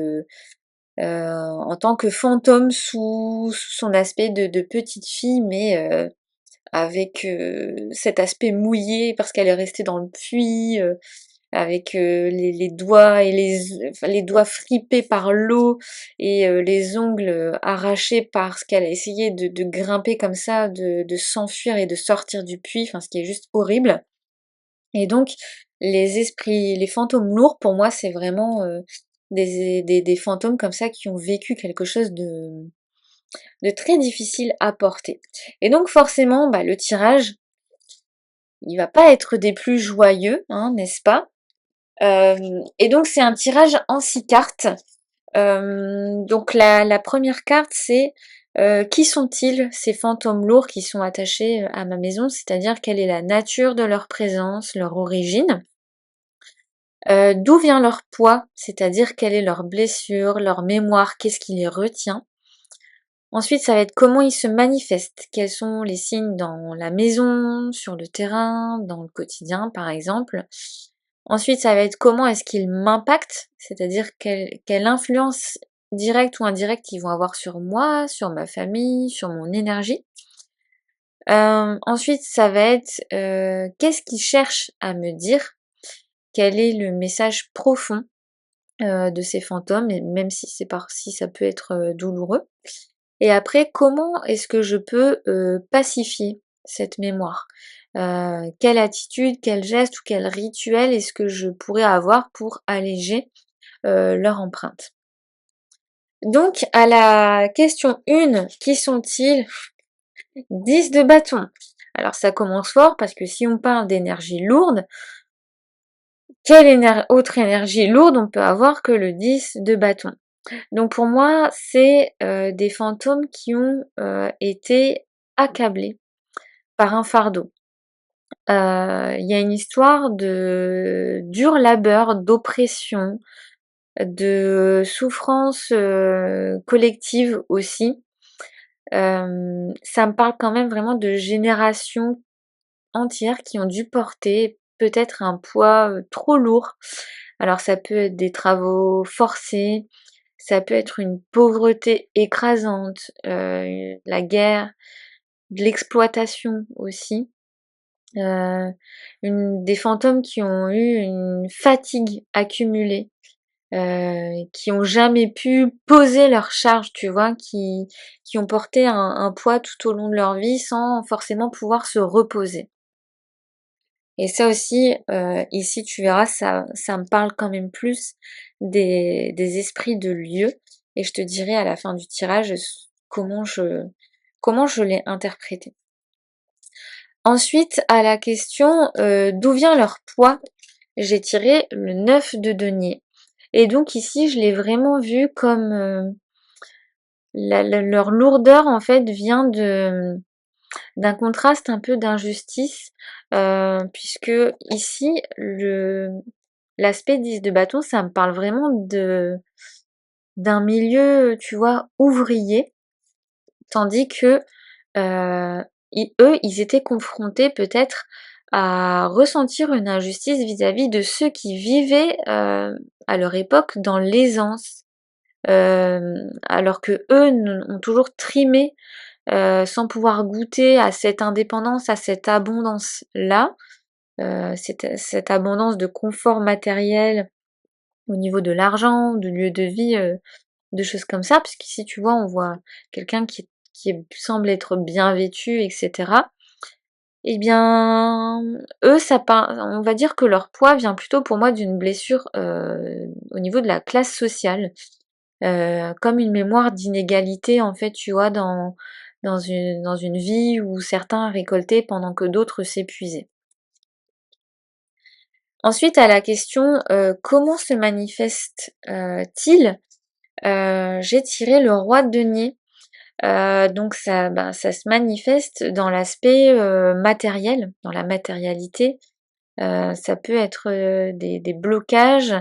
en tant que fantôme sous son aspect de petite fille, mais avec cet aspect mouillé parce qu'elle est restée dans le puits, avec les doigts et enfin, les doigts fripés par l'eau, et les ongles arrachés parce qu'elle a essayé de grimper comme ça, de s'enfuir et de sortir du puits, enfin ce qui est juste horrible. Et donc les fantômes lourds pour moi c'est vraiment des fantômes comme ça qui ont vécu quelque chose de très difficile à porter. Et donc forcément bah, le tirage il va pas être des plus joyeux, hein, n'est-ce pas? Et donc c'est un tirage en 6 cartes. Donc la première carte c'est qui sont-ils ces fantômes lourds qui sont attachés à ma maison, c'est-à-dire quelle est la nature de leur présence, leur origine, d'où vient leur poids, c'est-à-dire quelle est leur blessure, leur mémoire, qu'est-ce qui les retient. Ensuite ça va être comment ils se manifestent, quels sont les signes dans la maison, sur le terrain, dans le quotidien par exemple. Ensuite, ça va être comment est-ce qu'ils m'impactent, c'est-à-dire quelle influence directe ou indirecte ils vont avoir sur moi, sur ma famille, sur mon énergie. Ensuite, ça va être qu'est-ce qu'ils cherchent à me dire, quel est le message profond de ces fantômes, et même si si ça peut être douloureux. Et après, comment est-ce que je peux pacifier cette mémoire? Quelle attitude, quel geste ou quel rituel est-ce que je pourrais avoir pour alléger leur empreinte? Donc à la question 1, qui sont-ils? 10 de bâton. Alors ça commence fort parce que si on parle d'énergie lourde, quelle autre énergie lourde on peut avoir que le 10 de bâton? Donc pour moi, c'est des fantômes qui ont été accablés par un fardeau. Il y a une histoire de dur labeur, d'oppression, de souffrance collective aussi. Ça me parle quand même vraiment de générations entières qui ont dû porter peut-être un poids trop lourd. Alors ça peut être des travaux forcés, ça peut être une pauvreté écrasante, la guerre, de l'exploitation aussi, des fantômes qui ont eu une fatigue accumulée, qui ont jamais pu poser leur charge, tu vois, qui ont porté un poids tout au long de leur vie sans forcément pouvoir se reposer. Et ça aussi, ici tu verras, ça me parle quand même plus des esprits de lieu et je te dirai à la fin du tirage comment je l'ai interprété. Ensuite, à la question d'où vient leur poids, j'ai tiré le 9 de denier. Et donc ici, je l'ai vraiment vu comme leur lourdeur en fait vient d'un contraste un peu d'injustice, puisque ici, l'aspect 10 de bâton, ça me parle vraiment d'un milieu, tu vois, ouvrier, tandis que eux, ils étaient confrontés peut-être à ressentir une injustice vis-à-vis de ceux qui vivaient à leur époque dans l'aisance, alors que eux ont toujours trimé sans pouvoir goûter à cette indépendance, à cette abondance-là, cette abondance de confort matériel au niveau de l'argent, de lieu de vie, de choses comme ça, parce qu'ici tu vois, on voit quelqu'un semble être bien vêtu, etc. Eh bien, eux, on va dire que leur poids vient plutôt pour moi d'une blessure au niveau de la classe sociale, comme une mémoire d'inégalité en fait, tu vois, dans une vie où certains récoltaient pendant que d'autres s'épuisaient. Ensuite, à la question comment se manifeste-t-il, j'ai tiré le roi de denier. Donc ça se manifeste dans l'aspect matériel, dans la matérialité. Ça peut être des blocages,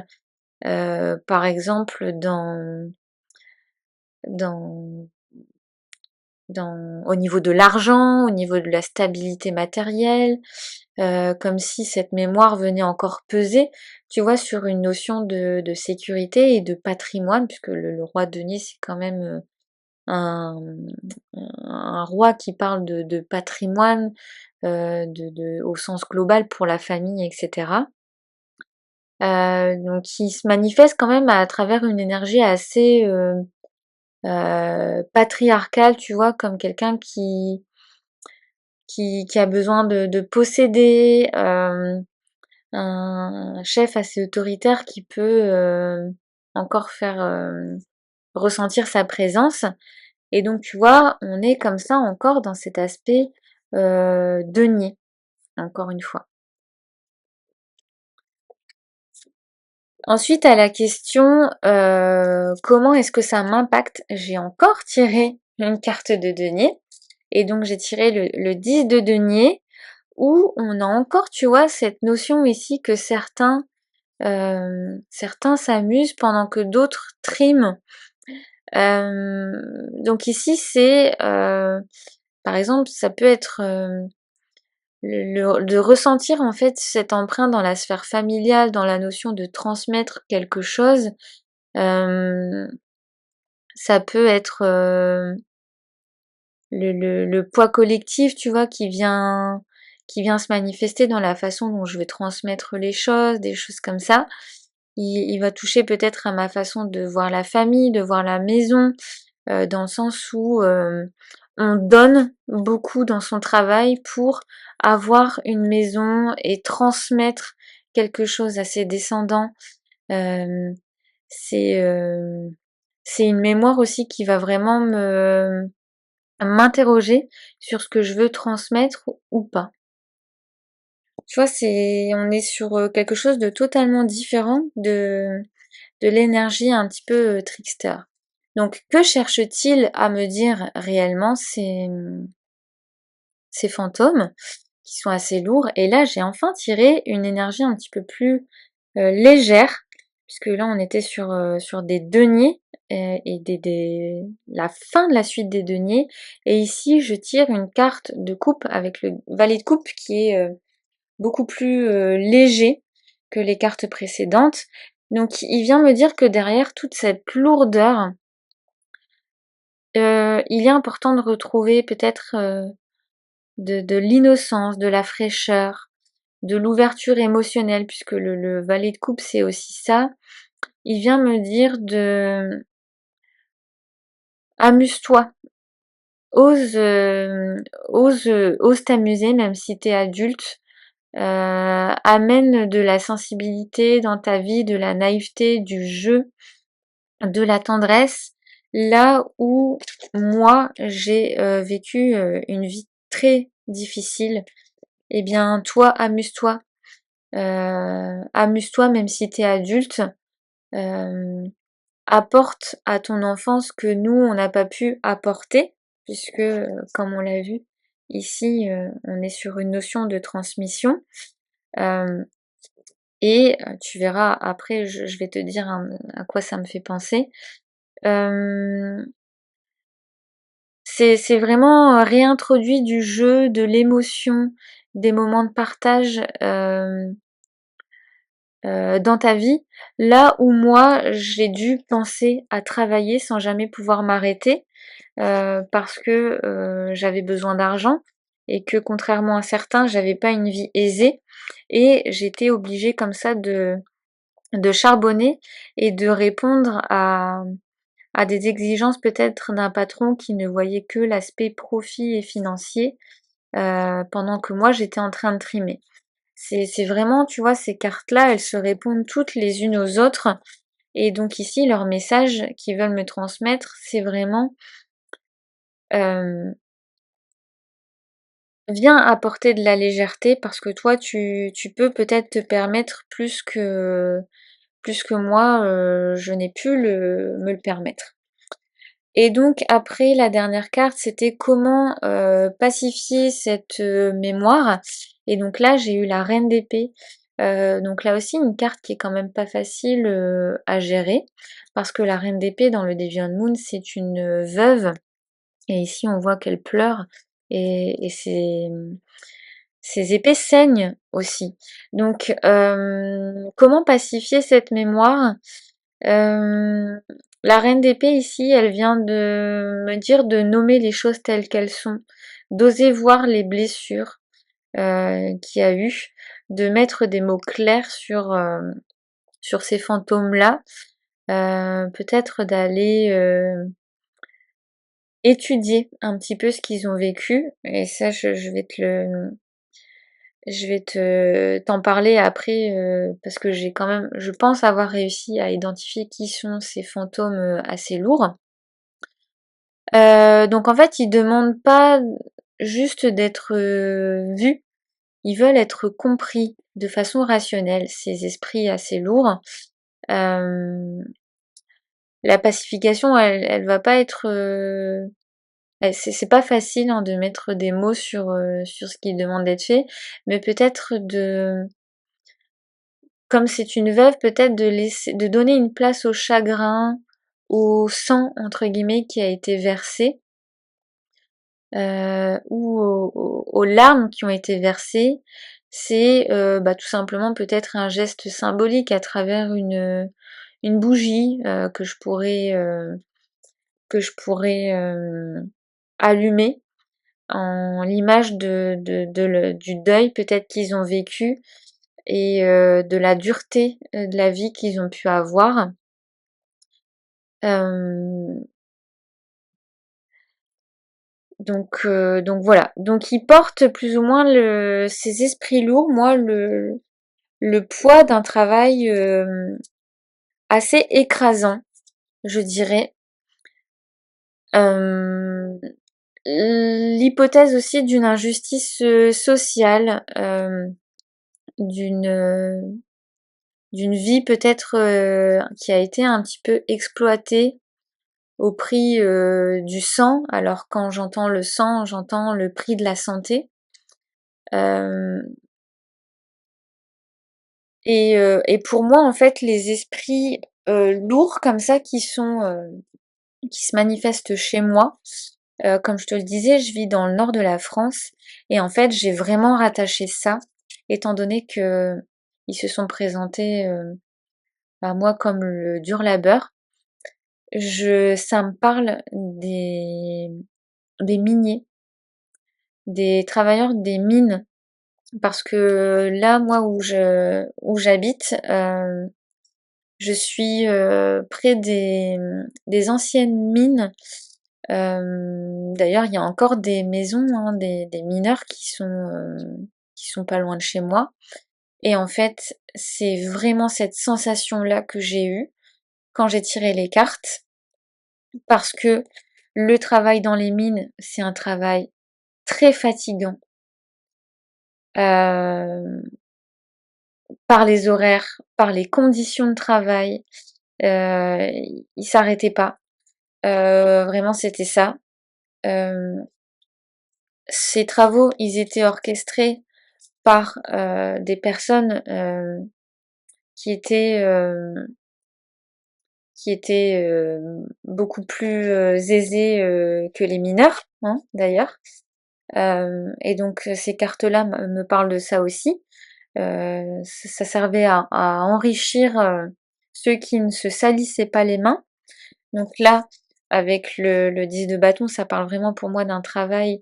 par exemple dans, au niveau de l'argent, au niveau de la stabilité matérielle, comme si cette mémoire venait encore peser, tu vois, sur une notion de sécurité et de patrimoine, puisque le roi denier, c'est quand même un, un roi qui parle de patrimoine, au sens global pour la famille, etc. Donc il se manifeste quand même à travers une énergie assez patriarcale, tu vois, comme quelqu'un qui a besoin de posséder, un chef assez autoritaire qui peut encore faire ressentir sa présence. Et donc tu vois, on est comme ça encore dans cet aspect denier, encore une fois. Ensuite, à la question comment est-ce que ça m'impacte, j'ai encore tiré une carte de denier. Et donc j'ai tiré le 10 de denier, où on a encore, tu vois, cette notion ici que certains s'amusent pendant que d'autres triment. Donc ici, c'est, par exemple, ça peut être de ressentir en fait cette empreinte dans la sphère familiale, dans la notion de transmettre quelque chose. Euh, Ça peut être le poids collectif, tu vois, qui vient se manifester dans la façon dont je vais transmettre les choses, des choses comme ça. Il va toucher peut-être à ma façon de voir la famille, de voir la maison, dans le sens où on donne beaucoup dans son travail pour avoir une maison et transmettre quelque chose à ses descendants. Euh, c'est euh, c'est une mémoire aussi qui va vraiment m'interroger sur ce que je veux transmettre ou pas. Tu vois, on est sur quelque chose de totalement différent de l'énergie un petit peu trickster. Donc, que cherche-t-il à me dire réellement ces fantômes qui sont assez lourds? Et là, j'ai enfin tiré une énergie un petit peu plus légère, puisque là on était sur des deniers et la fin de la suite des deniers. Et ici je tire une carte de coupe avec le valet de coupe qui est beaucoup plus léger que les cartes précédentes. Donc il vient me dire que derrière toute cette lourdeur, il est important de retrouver peut-être de l'innocence, de la fraîcheur, de l'ouverture émotionnelle, puisque le valet de coupe c'est aussi ça. Il vient me dire de amuse-toi, ose, ose t'amuser même si t'es adulte. Amène de la sensibilité dans ta vie, de la naïveté, du jeu, de la tendresse, là où moi j'ai vécu une vie très difficile. Eh bien toi amuse-toi, amuse-toi même si t'es adulte. Euh, Apporte à ton enfant ce que nous on n'a pas pu apporter, puisque comme on l'a vu ici, on est sur une notion de transmission. Euh, et tu verras après, je vais te dire à quoi ça me fait penser. C'est vraiment réintroduit du jeu, de l'émotion, des moments de partage dans ta vie, là où moi j'ai dû penser à travailler sans jamais pouvoir m'arrêter parce que j'avais besoin d'argent et que contrairement à certains, j'avais pas une vie aisée et j'étais obligée comme ça de charbonner et de répondre à des exigences peut-être d'un patron qui ne voyait que l'aspect profit et financier pendant que moi j'étais en train de trimer. C'est vraiment, tu vois, ces cartes-là, elles se répondent toutes les unes aux autres. Et donc ici, leur message qu'ils veulent me transmettre, c'est vraiment euh, viens apporter de la légèreté parce que toi, tu peux peut-être te permettre plus que moi, je n'ai pu me le permettre. Et donc après, la dernière carte, c'était comment pacifier cette mémoire. Et donc là, j'ai eu la reine d'épée. Donc là aussi, une carte qui est quand même pas facile à gérer. Parce que la reine d'épée dans le Deviant Moon, c'est une veuve. Et ici, on voit qu'elle pleure. Et ses épées saignent aussi. Donc, comment pacifier cette mémoire? Euh, la reine d'épée ici, elle vient de me dire de nommer les choses telles qu'elles sont, d'oser voir les blessures qu'il y a eu, de mettre des mots clairs sur ces fantômes-là, peut-être d'aller étudier un petit peu ce qu'ils ont vécu. Et ça, je vais t'en parler après parce que j'ai quand même, je pense avoir réussi à identifier qui sont ces fantômes assez lourds. Donc en fait, ils demandent pas juste d'être vus, ils veulent être compris de façon rationnelle, ces esprits assez lourds. Euh, la pacification, elle va pas être, c'est pas facile hein, de mettre des mots sur ce qui demande d'être fait, mais peut-être comme c'est une veuve, peut-être de donner une place au chagrin, au sang entre guillemets qui a été versé ou aux larmes qui ont été versées, c'est bah, tout simplement peut-être un geste symbolique à travers une bougie que je pourrais allumer en l'image du deuil peut-être qu'ils ont vécu et de la dureté de la vie qu'ils ont pu avoir. Euh, donc voilà. Donc ils portent plus ou moins ces esprits lourds, moi, le poids d'un travail assez écrasant, je dirais. Euh, L'hypothèse aussi d'une injustice sociale, d'une d'une vie peut-être qui a été un petit peu exploitée au prix du sang. Alors quand j'entends le sang, j'entends le prix de la santé. Euh, Et pour moi, en fait, les esprits lourds comme ça qui se manifestent chez moi, comme je te le disais, je vis dans le nord de la France et en fait, j'ai vraiment rattaché ça, étant donné que ils se sont présentés à moi comme le dur labeur. Ça me parle des miniers, des travailleurs des mines, parce que là, moi, où j'habite, je suis près des anciennes mines. D'ailleurs, il y a encore des maisons, hein, des mineurs qui sont pas loin de chez moi. Et en fait, c'est vraiment cette sensation-là que j'ai eue quand j'ai tiré les cartes, parce que le travail dans les mines, c'est un travail très fatigant, euh, par les horaires, par les conditions de travail. Il s'arrêtait pas. Vraiment, c'était ça. Euh, Ces travaux, ils étaient orchestrés par des personnes qui étaient euh, qui étaient beaucoup plus aisées que les mineurs, hein, d'ailleurs. Et donc ces cartes-là me parlent de ça aussi. Ça servait à enrichir ceux qui ne se salissaient pas les mains. Donc là, avec le 10 de bâton, ça parle vraiment pour moi d'un travail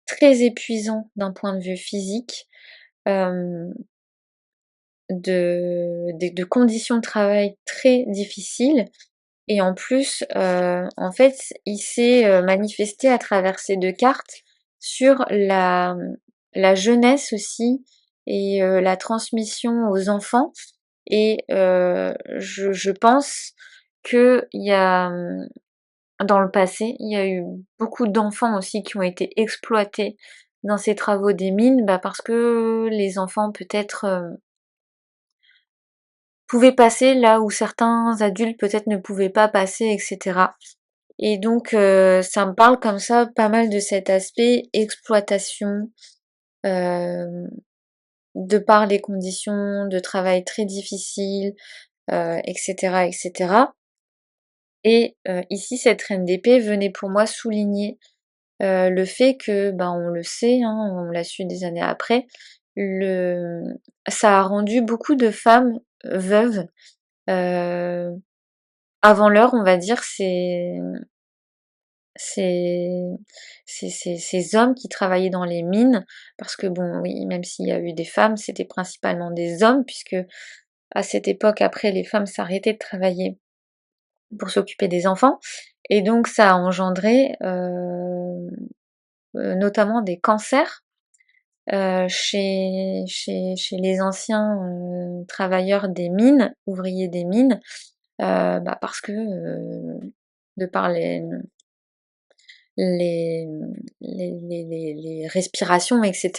très épuisant d'un point de vue physique, euh, de conditions de travail très difficiles. Et en plus, en fait, il s'est manifesté à travers ces deux cartes sur la jeunesse aussi et la transmission aux enfants. Et je pense que il y a dans le passé, il y a eu beaucoup d'enfants aussi qui ont été exploités dans ces travaux des mines, bah parce que les enfants peut-être pouvaient passer là où certains adultes peut-être ne pouvaient pas passer, etc. Et donc ça me parle comme ça pas mal de cet aspect exploitation, euh, de par les conditions de travail très difficiles, etc., etc. Et ici, cette reine d'épée venait pour moi souligner le fait que, ben, on le sait, hein, on l'a su des années après, le ça a rendu beaucoup de femmes veuves, heu, avant l'heure, on va dire. Ces ces hommes qui travaillaient dans les mines, parce que bon, oui, même s'il y a eu des femmes, c'était principalement des hommes, puisque à cette époque, après, les femmes s'arrêtaient de travailler pour s'occuper des enfants. Et donc ça a engendré notamment des cancers chez les anciens travailleurs des mines, ouvriers des mines, bah parce que de par les, les respirations, etc.,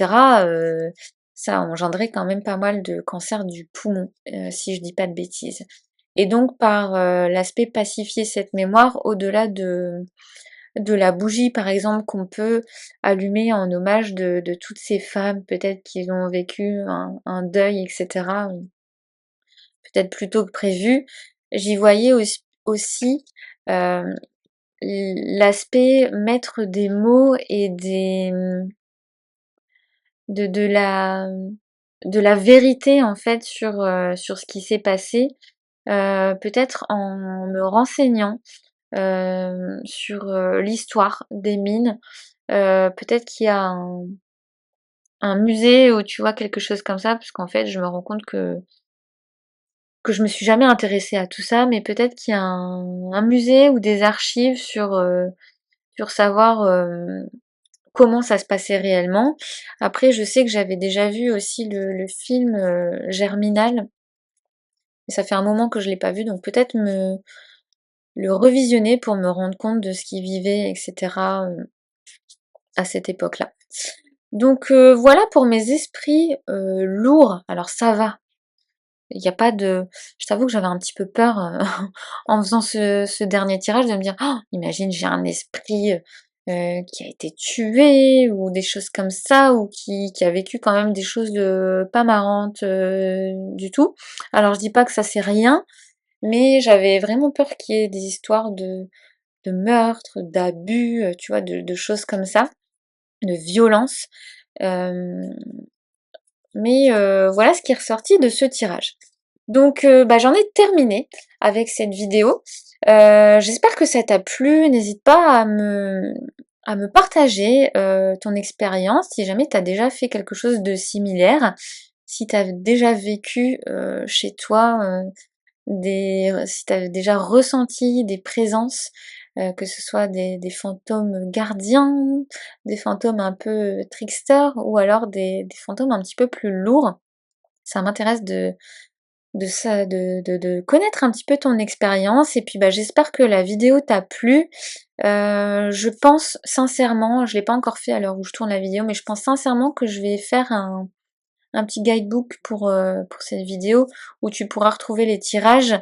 ça a engendré quand même pas mal de cancers du poumon, si je dis pas de bêtises. Et donc par l'aspect pacifier cette mémoire, au-delà de la bougie par exemple qu'on peut allumer en hommage de toutes ces femmes, peut-être qui ont vécu un deuil, etc., peut-être plus tôt que prévu, j'y voyais aussi euh, l'aspect mettre des mots et de, de la, de la vérité en fait sur ce qui s'est passé, peut-être en me renseignant sur l'histoire des mines. Peut-être qu'il y a un musée ou tu vois quelque chose comme ça, parce qu'en fait je me rends compte que je me suis jamais intéressée à tout ça, mais peut-être qu'il y a un musée ou des archives sur savoir comment ça se passait réellement. Après, je sais que j'avais déjà vu aussi le film Germinal, et ça fait un moment que je l'ai pas vu, donc peut-être le revisionner pour me rendre compte de ce qu'ils vivaient, etc., à cette époque-là. Donc voilà pour mes esprits lourds. Alors ça va. Il n'y a pas de. Je t'avoue que j'avais un petit peu peur en faisant ce dernier tirage de me dire, oh, imagine, j'ai un esprit. qui a été tué ou des choses comme ça, ou qui a vécu quand même des choses pas marrantes du tout. Alors je dis pas que ça c'est rien, mais j'avais vraiment peur qu'il y ait des histoires de meurtres, d'abus, tu vois, de choses comme ça, de violence. Euh, mais voilà ce qui est ressorti de ce tirage. Donc bah, j'en ai terminé avec cette vidéo. J'espère que ça t'a plu. N'hésite pas à me partager ton expérience si jamais tu as déjà fait quelque chose de similaire, si tu as déjà vécu chez toi si tu as déjà ressenti des présences, que ce soit des fantômes gardiens, des fantômes un peu tricksters ou alors des fantômes un petit peu plus lourds. Ça m'intéresse de connaître un petit peu ton expérience et puis bah, j'espère que la vidéo t'a plu. Je pense sincèrement, je l'ai pas encore fait à l'heure où je tourne la vidéo, mais je pense sincèrement que je vais faire un petit guidebook pour cette vidéo où tu pourras retrouver les tirages.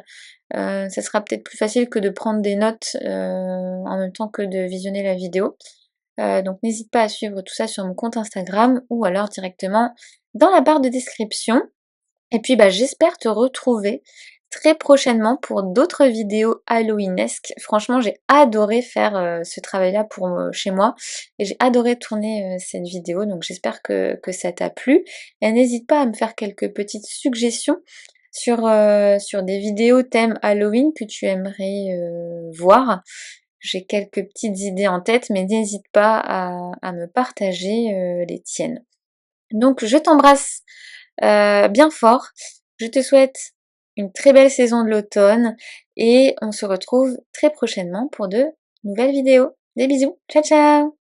Ça sera peut-être plus facile que de prendre des notes en même temps que de visionner la vidéo. Donc n'hésite pas à suivre tout ça sur mon compte Instagram ou alors directement dans la barre de description. Et puis bah, j'espère te retrouver très prochainement pour d'autres vidéos halloweenesques. Franchement, j'ai adoré faire ce travail-là pour chez moi et j'ai adoré tourner cette vidéo, donc j'espère que ça t'a plu. Et n'hésite pas à me faire quelques petites suggestions sur des vidéos thème Halloween que tu aimerais voir. J'ai quelques petites idées en tête, mais n'hésite pas à me partager les tiennes. Donc je t'embrasse bien fort. Je te souhaite une très belle saison de l'automne et on se retrouve très prochainement pour de nouvelles vidéos. Des bisous, ciao ciao!